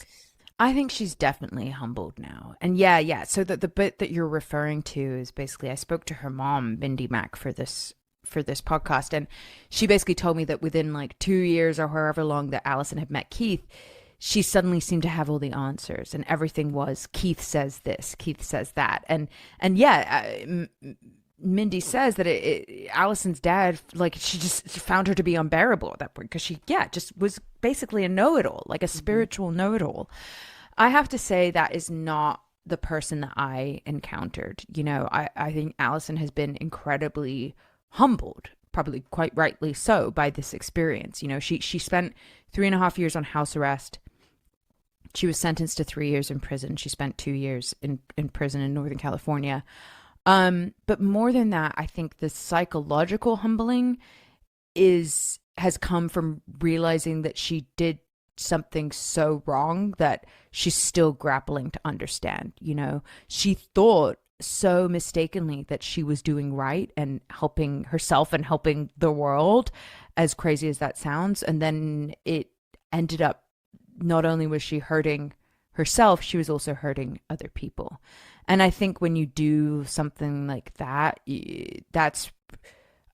I think she's definitely humbled now. And yeah, yeah. So the bit that you're referring to is basically I spoke to her mom, Mindy Mack, for this podcast, and she basically told me that within like 2 years or however long that Allison had met Keith, she suddenly seemed to have all the answers, and everything was Keith says this, Keith says that, and yeah, Mindy says that Allison's dad, like she just found her to be unbearable at that point because she, yeah, just was basically a know-it-all, like a Mhm. spiritual know-it-all. I have to say that is not the person that I encountered. You know, I think Allison has been incredibly humbled, probably quite rightly so, by this experience. You know, she spent 3.5 years on house arrest. She was sentenced to 3 years in prison. She spent 2 years in prison in Northern California. But more than that, I think the psychological humbling has come from realizing that she did something so wrong that she's still grappling to understand. You know, she thought so mistakenly that she was doing right and helping herself and helping the world, as crazy as that sounds. And then it ended up, not only was she hurting herself, she was also hurting other people. And I think when you do something like that, that's,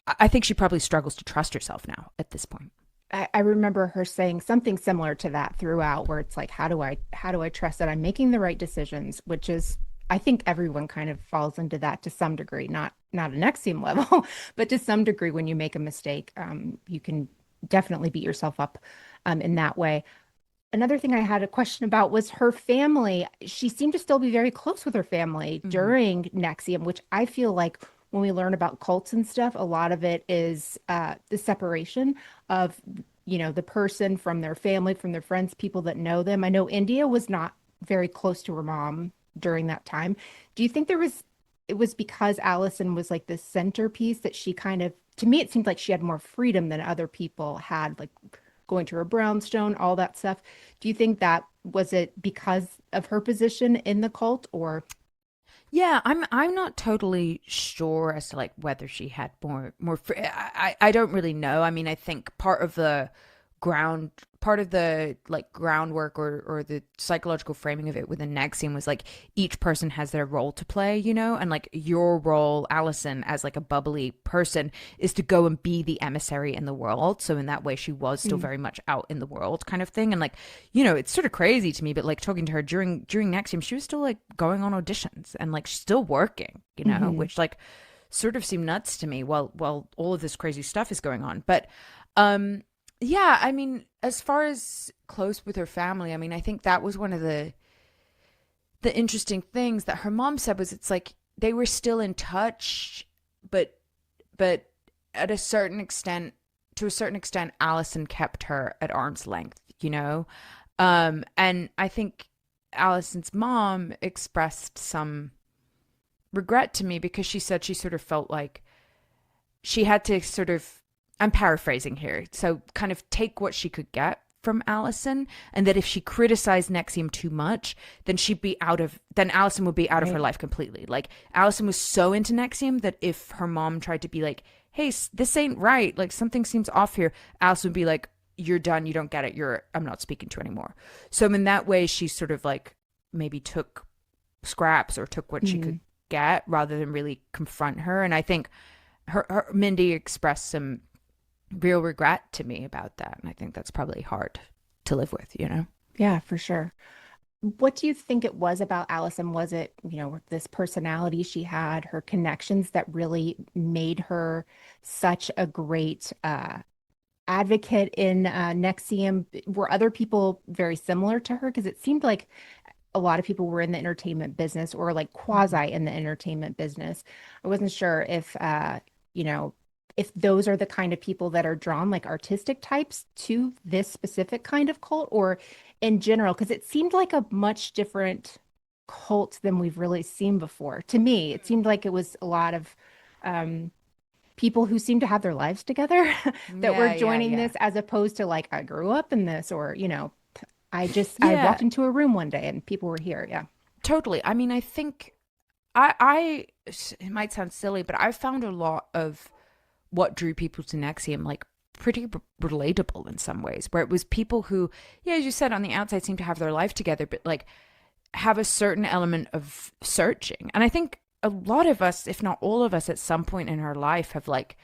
I think she probably struggles to trust herself now at this point. I remember her saying something similar to that throughout, where it's like, how do I trust that I'm making the right decisions? Which is, I think everyone kind of falls into that to some degree, not an Nexium level, but to some degree, when you make a mistake, you can definitely beat yourself up in that way. Another thing I had a question about was her family. She seemed to still be very close with her family Hmm. during NXIVM, which I feel like when we learn about cults and stuff, a lot of it is the separation of, the person from their family, from their friends, people that know them. I know India was not very close to her mom during that time. Do you think it was because Allison was like the centerpiece that she kind of, to me, it seemed like she had more freedom than other people had, like going to her brownstone, all that stuff. Do you think that was it because of her position in the cult or? Yeah, I'm not totally sure as to like whether she had more I don't really know. I mean, I think ground part of the like groundwork or the psychological framing of it within Nexium was like each person has their role to play, and like your role, Allison, as like a bubbly person is to go and be the emissary in the world. So in that way she was still Mm, very much out in the world kind of thing. And like, it's sort of crazy to me, but like talking to her during Nexium, she was still like going on auditions and like still working, hmm. which like sort of seemed nuts to me while all of this crazy stuff is going on. But um yeah, I mean, as far as close with her family, I mean, I think that was one of the interesting things that her mom said was it's like they were still in touch, but at a certain extent, to a certain extent, Allison kept her at arm's length, and I think Allison's mom expressed some regret to me because she said she sort of felt like she had to sort of, I'm paraphrasing here, so kind of take what she could get from Allison, and that if she criticized Nexium too much, then Allison would be out of her Right. life completely. Like Allison was so into Nexium that if her mom tried to be like, "Hey, this ain't right. Like something seems off here," Allison would be like, "You're done. You don't get it. I'm not speaking to you anymore." So in that way, she sort of like maybe took scraps or took what she could Mm. get rather than really confront her. And I think her Mindy expressed some real regret to me about that. And I think that's probably hard to live with. Yeah, for sure. What do you think it was about Allison? Was it, this personality she had, her connections that really made her such a great advocate in Nexium? Were other people very similar to her? Because it seemed like a lot of people were in the entertainment business or like Mhm. quasi in the entertainment business. I wasn't sure if you know, if those are the kind of people that are drawn like artistic types to this specific kind of cult or in general, because it seemed like a much different cult than we've really seen before. To me, it seemed like it was a lot of um people who seem to have their lives together that were Yeah, yeah, joining yeah. this as opposed to like I grew up in this or I Yeah, walked into a room one day and people were here. Yeah. totally. I mean, I think I it might sound silly, but I found a lot of what drew people to Nexium like pretty relatable in some ways, where it was people who, yeah, as you said, on the outside seem to have their life together, but like have a certain element of searching. And I think a lot of us, if not all of us, at some point in our life have like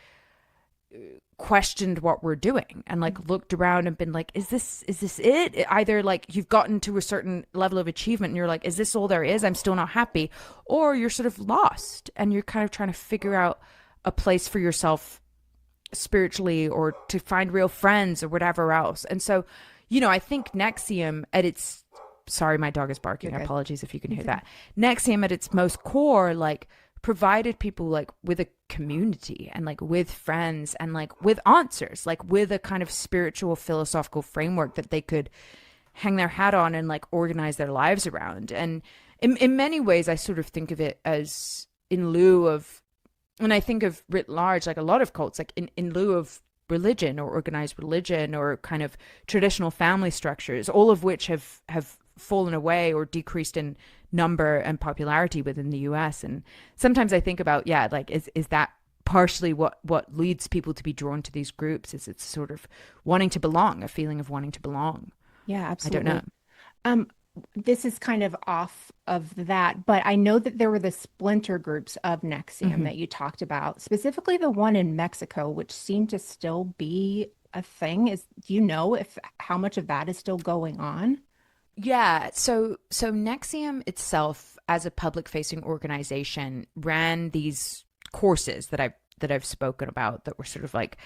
questioned what we're doing and like looked around and been like, is this it? Either like you've gotten to a certain level of achievement and you're like, is this all there is? I'm still not happy. Or you're sort of lost and you're kind of trying to figure out a place for yourself spiritually or to find real friends or whatever else. And so, I think Nexium at its, sorry, my dog is You're barking. good. Apologies if you can hear It's okay. that. Nexium at its most core, like provided people like with a community and like with friends and like with answers, like with a kind of spiritual philosophical framework that they could hang their hat on and like organize their lives around. And in many ways, I sort of think of it as in lieu of, and I think of writ large, like a lot of cults, like in lieu of religion or organized religion or kind of traditional family structures, all of which have fallen away or decreased in number and popularity within the US. And sometimes I think about, yeah, like is that partially what leads people to be drawn to these groups? Is it's sort of wanting to belong, a feeling of wanting to belong. Yeah, I don't know. absolutely. Um, this is kind of off of that, but I know that there were the splinter groups of Nexium Hmm. that you talked about, specifically the one in Mexico, which seemed to still be a thing. Do you know if how much of that is still going on? Yeah, so Nexium itself as a public facing organization ran these courses that I've spoken about that were sort of like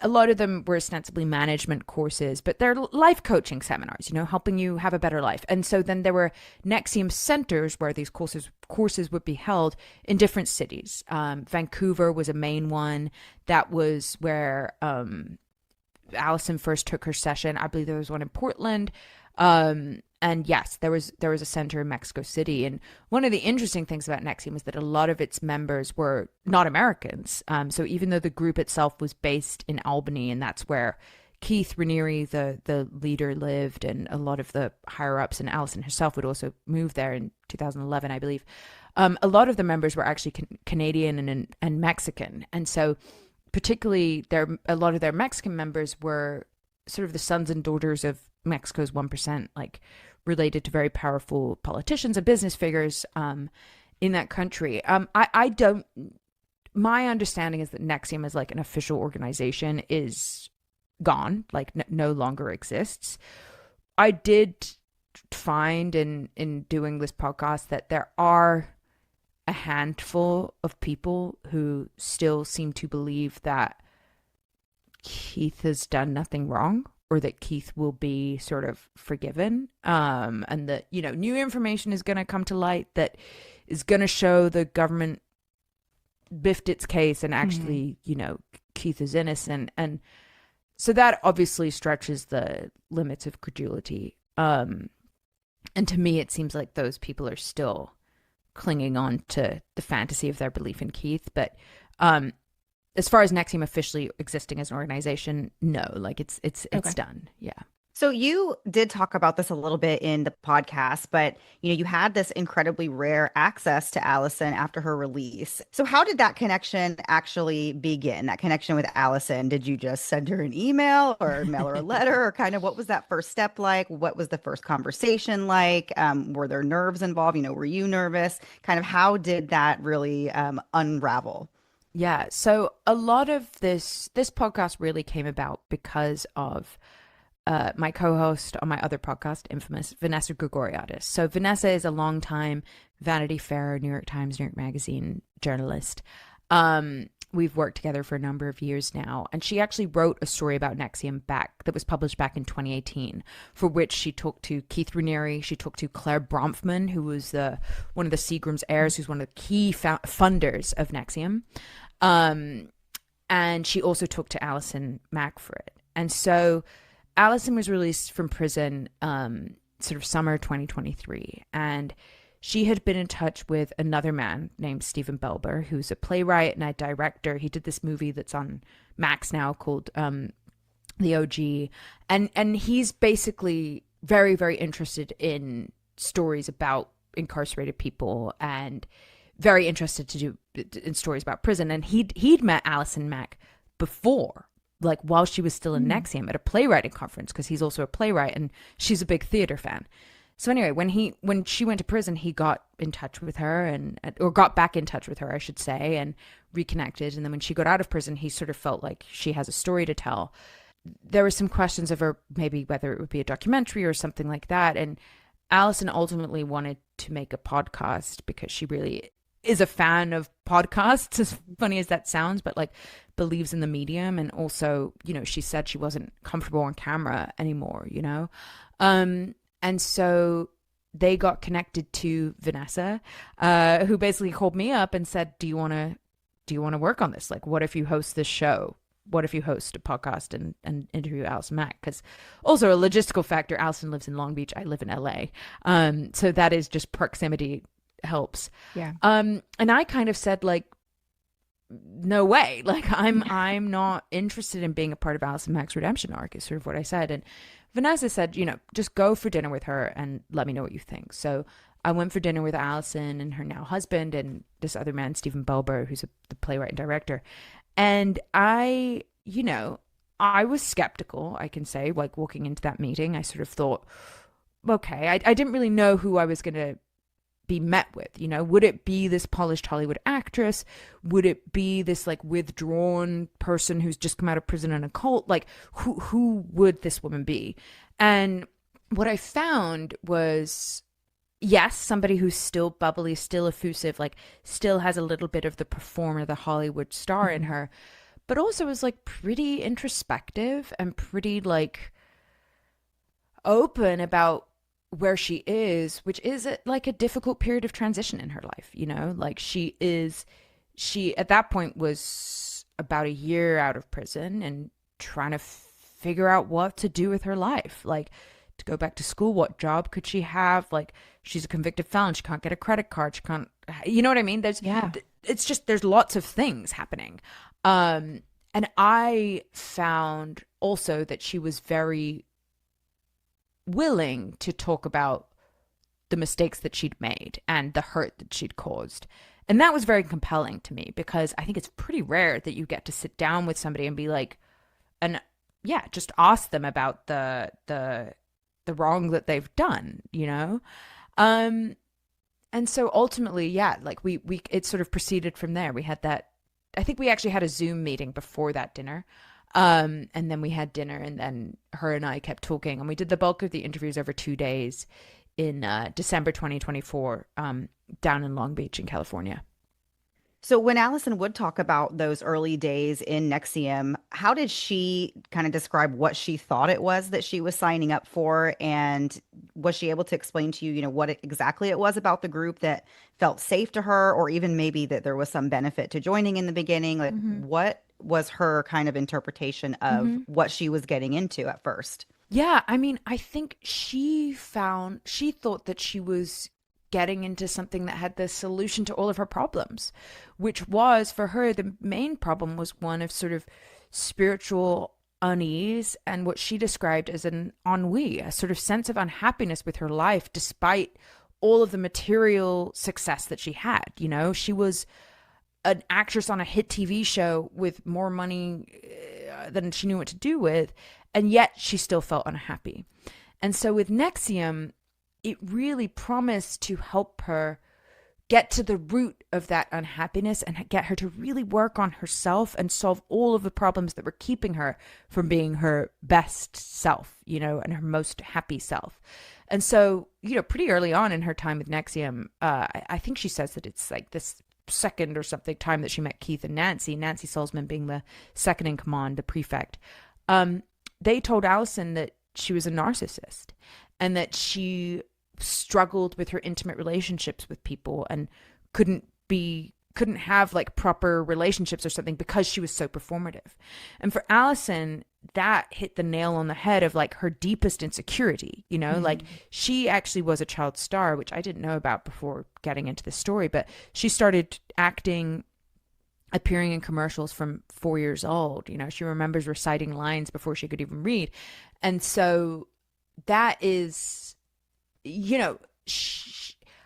a lot of them were ostensibly management courses, but they're life coaching seminars, helping you have a better life. And so then there were NXIVM centers where these courses would be held in different cities. Vancouver was a main one. That was where Allison first took her session. I believe there was one in Portland. And yes, there was a center in Mexico City. And one of the interesting things about NXIVM was that a lot of its members were not Americans. So even though the group itself was based in Albany, and that's where Keith Raniere, the leader, lived, and a lot of the higher ups, and Allison herself would also move there in 2011, I believe. A lot of the members were actually Canadian and Mexican. And so particularly a lot of their Mexican members were sort of the sons and daughters of Mexico's 1%, like related to very powerful politicians and business figures in that country. My understanding is that NXIVM as like an official organization is gone, like no longer exists. I did find in doing this podcast that there are a handful of people who still seem to believe that Keith has done nothing wrong, or that Keith will be sort of forgiven, and that, new information is going to come to light that is going to show the government biffed its case and actually, Keith is innocent. And so that obviously stretches the limits of credulity. And to me, it seems like those people are still clinging on to the fantasy of their belief in Keith. But as far as NXIVM officially existing as an organization, no, like it's done. Yeah. So you did talk about this a little bit in the podcast, but you had this incredibly rare access to Allison after her release. So how did that connection actually begin? That connection with Allison? Did you just send her an email or mail her a letter, or kind of what was that first step like? What was the first conversation like? Were there nerves involved? Were you nervous? Kind of how did that really unravel? Yeah. So a lot of this podcast really came about because of my co-host on my other podcast, infamous Vanessa Gregoriadis. So Vanessa is a longtime Vanity Fair, New York Times, New York Magazine journalist. We've worked together for a number of years now, and she actually wrote a story about NXIVM that was published back in 2018, for which she talked to Keith Raniere, she talked to Claire Bronfman, who was one of the Seagram's heirs, who's one of the key funders of NXIVM. And she also talked to Allison Mack for it. And so Allison was released from prison sort of summer 2023, and she had been in touch with another man named Stephen Belber, who's a playwright and a director. He did this movie that's on Max now called The OG, and he's basically very, very interested in stories about incarcerated people and very interested to do in stories about prison. And he'd met Allison Mack before, like while she was still in NXIVM at a playwriting conference, because he's also a playwright and she's a big theater fan. So anyway, when she went to prison, he got in touch with her or got back in touch with her, I should say, and reconnected. And then when she got out of prison, he sort of felt like she has a story to tell. There were some questions of her, maybe whether it would be a documentary or something like that. And Allison ultimately wanted to make a podcast because she really is a fan of podcasts, as funny as that sounds, but like believes in the medium. And also, she said she wasn't comfortable on camera anymore, And so they got connected to Vanessa, who basically called me up and said, do you want to work on this? Like, what if you host this show? What if you host a podcast and interview Allison Mack? Because also a logistical factor, Allison lives in Long Beach. I live in LA. So that is just proximity helps. Yeah. And I kind of said, like, no way. Like, I'm not interested in being a part of Allison Mack's redemption arc, is sort of what I said. And Vanessa said, just go for dinner with her and let me know what you think. So I went for dinner with Allison and her now husband and this other man, Stephen Belber, who's the playwright and director. And I was skeptical, I can say, like walking into that meeting. I sort of thought, okay, I didn't really know who I was going to be met with. Would it be this polished Hollywood actress? Would it be this like withdrawn person who's just come out of prison in a cult? Like who would this woman be? And what I found was, yes, somebody who's still bubbly, still effusive, like still has a little bit of the performer, the Hollywood star in her, but also is like pretty introspective and pretty like open about where she is, which is like a difficult period of transition in her life, you know? Like she at that point was about a year out of prison and trying to figure out what to do with her life. Like to go back to school, what job could she have? Like she's a convicted felon, she can't get a credit card, she can't, you know what I mean? It's just, there's lots of things happening. And I found also that she was very willing to talk about the mistakes that she'd made and the hurt that she'd caused. And that was very compelling to me, because I think it's pretty rare that you get to sit down with somebody and be like, and yeah, just ask them about the wrong that they've done, you know? And so ultimately, yeah, like we it sort of proceeded from there. We had that, I think we actually had a Zoom meeting before that dinner. And then we had dinner, and then her and I kept talking, and we did the bulk of the interviews over 2 days in December 2024, down in Long Beach in California. So when Allison would talk about those early days in NXIVM, how did she kind of describe what she thought it was that she was signing up for? And was she able to explain to you, what exactly it was about the group that felt safe to her, or even maybe that there was some benefit to joining in the beginning? Like, what was her kind of interpretation of what she was getting into at first? Yeah, I mean, I think she thought that she was getting into something that had the solution to all of her problems, which was, for her, the main problem was one of sort of spiritual unease and what she described as an ennui, a sort of sense of unhappiness with her life despite all of the material success that she had. You know, she was an actress on a hit TV show with more money than she knew what to do with, and yet she still felt unhappy. And so with NXIVM, it really promised to help her get to the root of that unhappiness and get her to really work on herself and solve all of the problems that were keeping her from being her best self, and her most happy self. And so, pretty early on in her time with NXIVM, I think she says that it's like this second or something time that she met Keith and Nancy Salzman being the second in command, the prefect. They told Allison that she was a narcissist and that she struggled with her intimate relationships with people and couldn't have like proper relationships or something because she was so performative. And for Allison, that hit the nail on the head of like her deepest insecurity, like she actually was a child star, which I didn't know about before getting into the story, but she started appearing in commercials from 4 years old. She remembers reciting lines before she could even read. And so that is,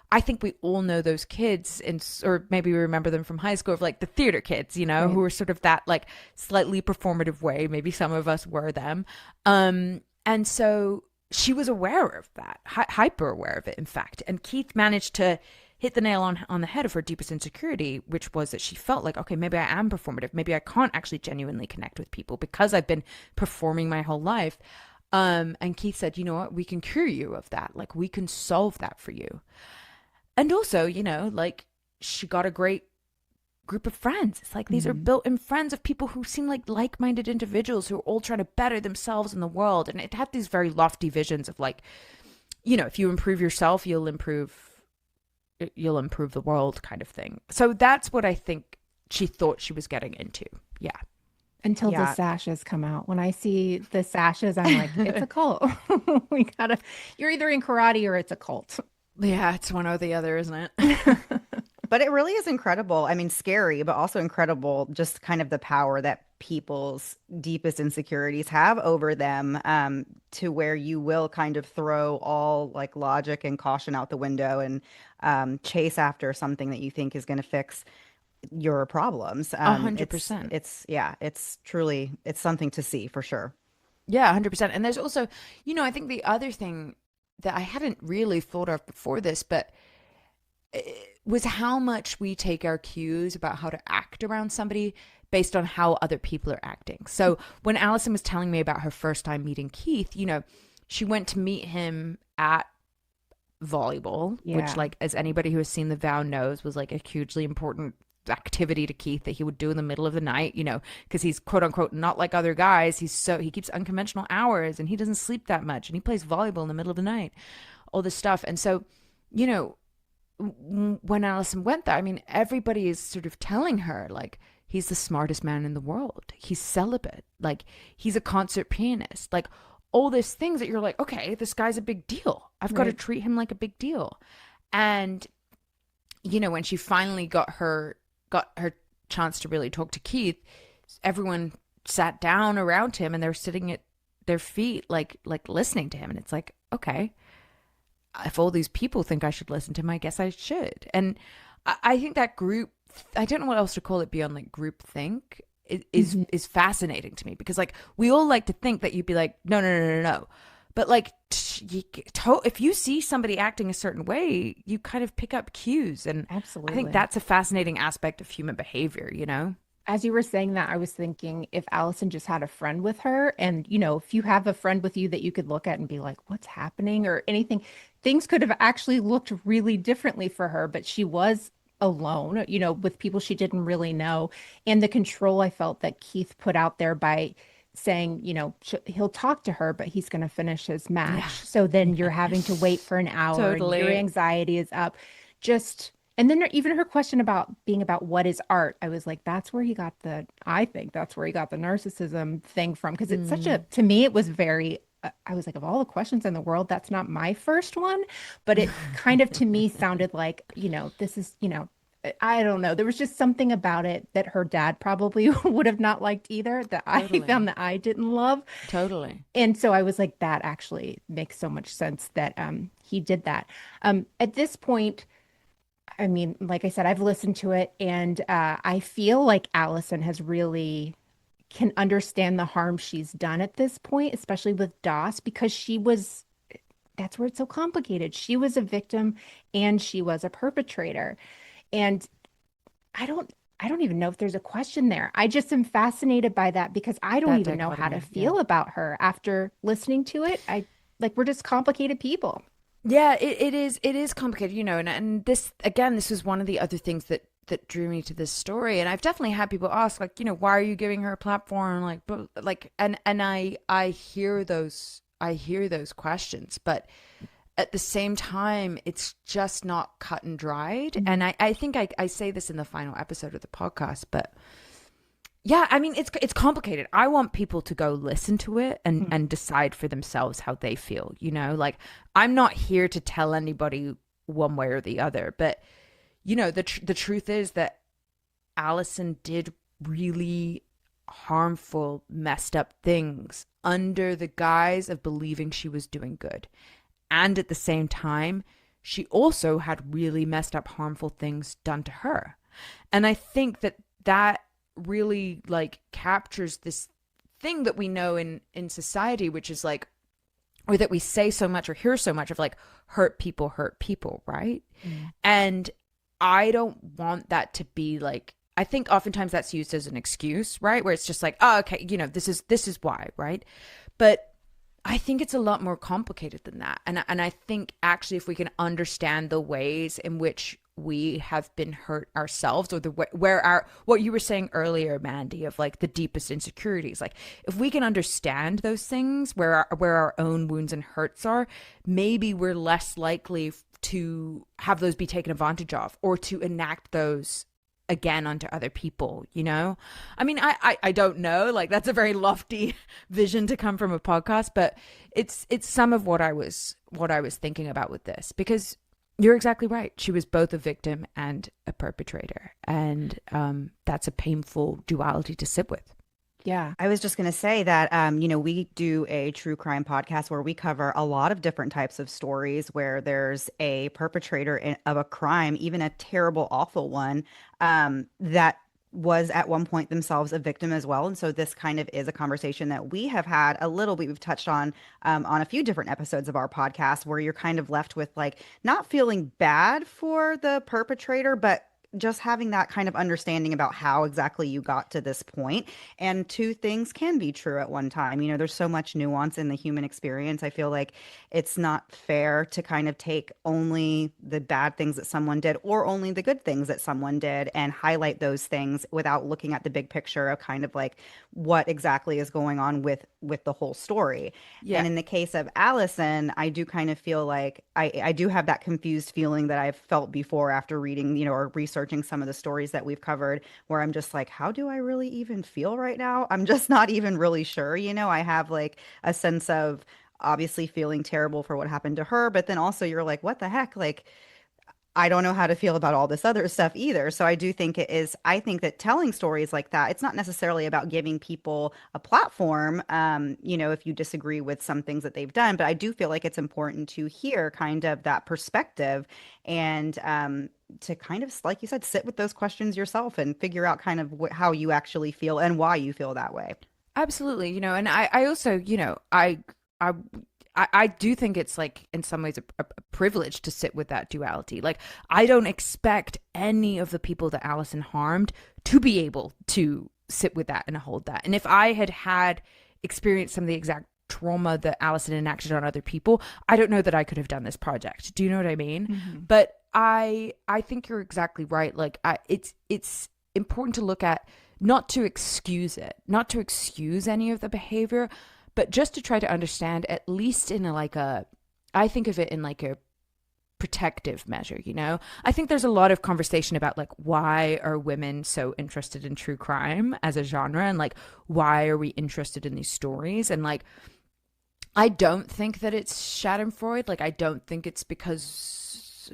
I think we all know those kids, or maybe we remember them from high school, of like the theater kids, right, who are sort of that like slightly performative way. Maybe some of us were them. And so she was aware of that, hyper aware of it, in fact. And Keith managed to hit the nail on the head of her deepest insecurity, which was that she felt like, okay, maybe I am performative. Maybe I can't actually genuinely connect with people because I've been performing my whole life. And Keith said, you know what, we can cure you of that. Like, we can solve that for you. And also, like, she got a great group of friends. It's like these are built-in friends of people who seem like like-minded individuals who are all trying to better themselves in the world. And it had these very lofty visions of like, if you improve yourself, you'll improve the world, kind of thing. So that's what I think she thought she was getting into. Yeah. Until the sashes come out. When I see the sashes, I'm like, it's a cult. You're either in karate or it's a cult. Yeah, it's one or the other, isn't it? But it really is incredible. I mean, scary, but also incredible, just kind of the power that people's deepest insecurities have over them, to where you will kind of throw all like logic and caution out the window and chase after something that you think is going to fix your problems. 100%. It's truly, it's something to see for sure. Yeah, 100%. And there's also, I think the other thing that I hadn't really thought of before this, but was how much we take our cues about how to act around somebody based on how other people are acting. So when Allison was telling me about her first time meeting Keith, she went to meet him at volleyball, which, like, as anybody who has seen The Vow knows, was like a hugely important activity to Keith that he would do in the middle of the night, you know, because he's quote unquote not like other guys. He keeps unconventional hours and he doesn't sleep that much and he plays volleyball in the middle of the night, all this stuff. And so, you know, when Allison went there, I mean, everybody is sort of telling her, like, he's the smartest man in the world. He's celibate. Like, he's a concert pianist. Like, all these things that you're like, okay, this guy's a big deal. I've got to treat him like a big deal. And, you know, when she finally got her chance to really talk to Keith, everyone sat down around him and they're sitting at their feet, like listening to him. And it's like, okay, if all these people think I should listen to him, I guess I should. And I think that group, I don't know what else to call it beyond like group think, is fascinating to me, because like we all like to think that you'd be like, no. But like, if you see somebody acting a certain way, you kind of pick up cues. And Absolutely. I think that's a fascinating aspect of human behavior, you know? As you were saying that, I was thinking if Allison just had a friend with her, and, you know, if you have a friend with you that you could look at and be like, what's happening or anything, things could have actually looked really differently for her. But she was alone, you know, with people she didn't really know. And the control I felt that Keith put out there by saying, you know, he'll talk to her, but he's going to finish his match. Yeah. So then you're having to wait for an hour Totally. and your anxiety is up. Just, and then even her question about being about what is art, I was like, that's where he got I think that's where he got the narcissism thing from. Because it's such a, to me, it was very, I was like, of all the questions in the world, that's not my first one. But it kind of to me sounded like, you know, this is, you know, I don't know. There was just something about it that her dad probably would have not liked either, that Totally. I found that I didn't love. Totally. And so I was like, that actually makes so much sense that he did that. At this point, I mean, like I said, I've listened to it, and I feel like Allison has really can understand the harm she's done at this point, especially with Doss, because that's where it's so complicated. She was a victim and she was a perpetrator. And I don't even know if there's a question there. I just am fascinated by that because I don't That even know how to dichotomy, feel yeah. about her after listening to it. We're just complicated people. Yeah, it is complicated, you know, and this again, this was one of the other things that drew me to this story. And I've definitely had people ask, like, you know, why are you giving her a platform? Like, but like, and I hear those questions, but at the same time, it's just not cut and dried. And I think I say this in the final episode of the podcast, but yeah, I mean, it's complicated. I want people to go listen to it and decide for themselves how they feel, you know? Like, I'm not here to tell anybody one way or the other, but, you know, the truth is that Allison did really harmful, messed up things under the guise of believing she was doing good. And at the same time, she also had really messed up, harmful things done to her. And I think that really like captures this thing that we know in society, which is like, or that we say so much or hear so much of, like, hurt people, right? And I don't want that to be like, I think oftentimes that's used as an excuse, right? Where it's just like, oh, okay, you know, this is why, right? But I think it's a lot more complicated than that. And I think actually if we can understand the ways in which we have been hurt ourselves, or what you were saying earlier, Mandy, of like the deepest insecurities, like if we can understand those things, where our own wounds and hurts are, maybe we're less likely to have those be taken advantage of or to enact those again onto other people, you know? I mean, I don't know, like that's a very lofty vision to come from a podcast, but it's some of what I was thinking about with this, because you're exactly right. She was both a victim and a perpetrator, and that's a painful duality to sit with. Yeah. I was just going to say that, you know, we do a true crime podcast where we cover a lot of different types of stories where there's a perpetrator of a crime, even a terrible, awful one, that was at one point themselves a victim as well. And so this kind of is a conversation that we have had a little bit, we've touched on a few different episodes of our podcast, where you're kind of left with like not feeling bad for the perpetrator, but just having that kind of understanding about how exactly you got to this point. And two things can be true at one time. You know, there's so much nuance in the human experience. I feel like it's not fair to kind of take only the bad things that someone did or only the good things that someone did and highlight those things without looking at the big picture of kind of like what exactly is going on with the whole story. Yeah. And in the case of Allison, I do kind of feel like I do have that confused feeling that I've felt before after reading, you know, or researching some of the stories that we've covered, where I'm just like, how do I really even feel right now? I'm just not even really sure. You know, I have like a sense of obviously feeling terrible for what happened to her, but then also you're like, what the heck? Like, I don't know how to feel about all this other stuff either. So I do think it is, I think that telling stories like that, it's not necessarily about giving people a platform, you know, if you disagree with some things that they've done, but I do feel like it's important to hear kind of that perspective and to kind of, like you said, sit with those questions yourself and figure out kind of how you actually feel and why you feel that way. Absolutely, you know, and I also, you know, I I do think it's like in some ways a privilege to sit with that duality. Like I don't expect any of the people that Allison harmed to be able to sit with that and hold that. And if I had experienced some of the exact trauma that Allison enacted on other people, I don't know that I could have done this project. Do you know what I mean? Mm-hmm. But I think you're exactly right. Like it's important to look at, not to excuse it, not to excuse any of the behavior, but just to try to understand, at least in I think of it in like a protective measure, you know? I think there's a lot of conversation about like, why are women so interested in true crime as a genre? And like, why are we interested in these stories? And like, I don't think that it's Schadenfreude. Like, I don't think it's because,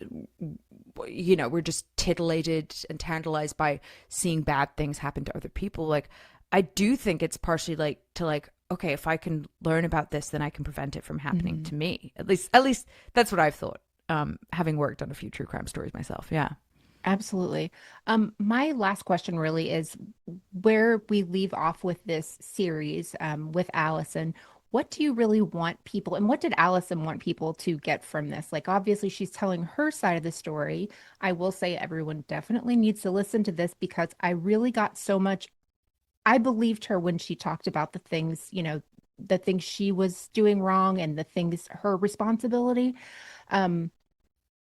you know, we're just titillated and tantalized by seeing bad things happen to other people. Like, I do think it's partially like to like, okay, if I can learn about this, then I can prevent it from happening to me. At least that's what I've thought, having worked on a few true crime stories myself. Yeah. Absolutely. My last question really is where we leave off with this series, with Allison. What do you really want people, and what did Allison want people to get from this? Like, obviously, she's telling her side of the story. I will say everyone definitely needs to listen to this because I really got so much. I believed her when she talked about the things, you know, the things she was doing wrong and the things, her responsibility. Um,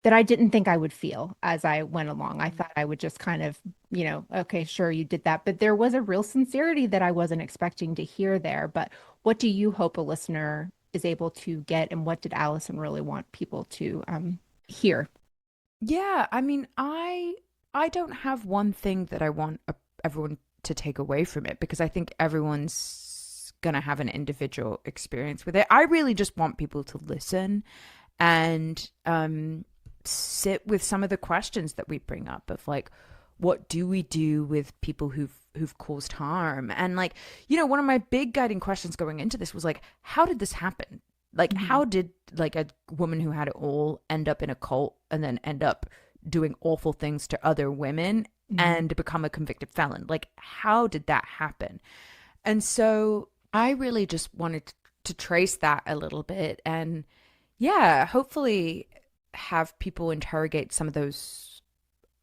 that I didn't think I would feel as I went along. I thought I would just kind of, you know, okay, sure, you did that. But there was a real sincerity that I wasn't expecting to hear there. But what do you hope a listener is able to get? And what did Allison really want people to hear? Yeah. I mean, I don't have one thing that I want everyone to take away from it, because I think everyone's going to have an individual experience with it. I really just want people to listen and sit with some of the questions that we bring up of like, what do we do with people who've caused harm? And like, you know, one of my big guiding questions going into this was like, how did this happen? Like, how did like a woman who had it all end up in a cult and then end up doing awful things to other women and become a convicted felon? Like, how did that happen? And so I really just wanted to trace that a little bit and, yeah, hopefully have people interrogate some of those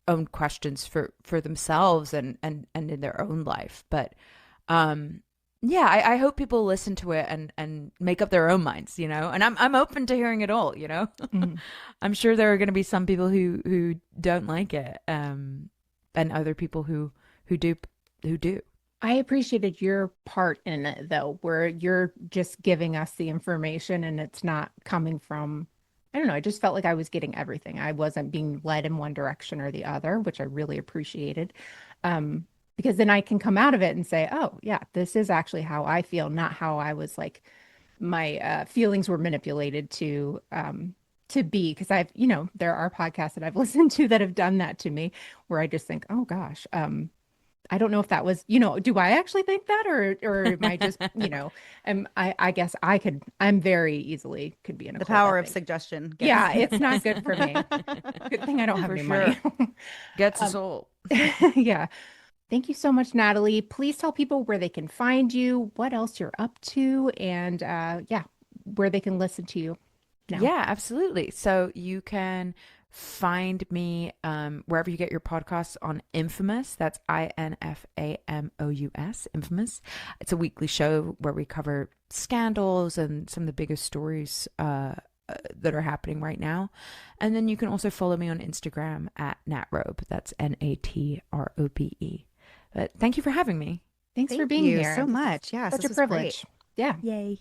own questions for themselves and in their own life. But yeah, I hope people listen to it and make up their own minds, you know. And I'm open to hearing it all, you know. I'm sure there are going to be some people who don't like it, and other people who do. I appreciated your part in it, though, where you're just giving us the information and it's not coming from, I don't know, I just felt like I was getting everything. I wasn't being led in one direction or the other, which I really appreciated. Because then I can come out of it and say, oh, yeah, this is actually how I feel, not how I was like, my feelings were manipulated to be. Because I've, you know, there are podcasts that I've listened to that have done that to me where I just think, oh, gosh, I don't know if that was, you know, do I actually think that or am I just, you know, I guess I'm very easily could be in a The cult, power I of think. suggestion Yeah, it's not good for me. Good thing I don't have For any sure. money. Gets us all. Yeah. Thank you so much, Natalie. Please tell people where they can find you, what else you're up to, and yeah, where they can listen to you now. Yeah, absolutely. So you can Find me wherever you get your podcasts on Infamous. That's INFAMOUS, Infamous. It's a weekly show where we cover scandals and some of the biggest stories that are happening right now. And then you can also follow me on Instagram at Natrobe. That's NATROBE. But thank you for having me. Thanks for Thank being you here so much. Yes, Such this a was privilege. great. Yeah. Yay.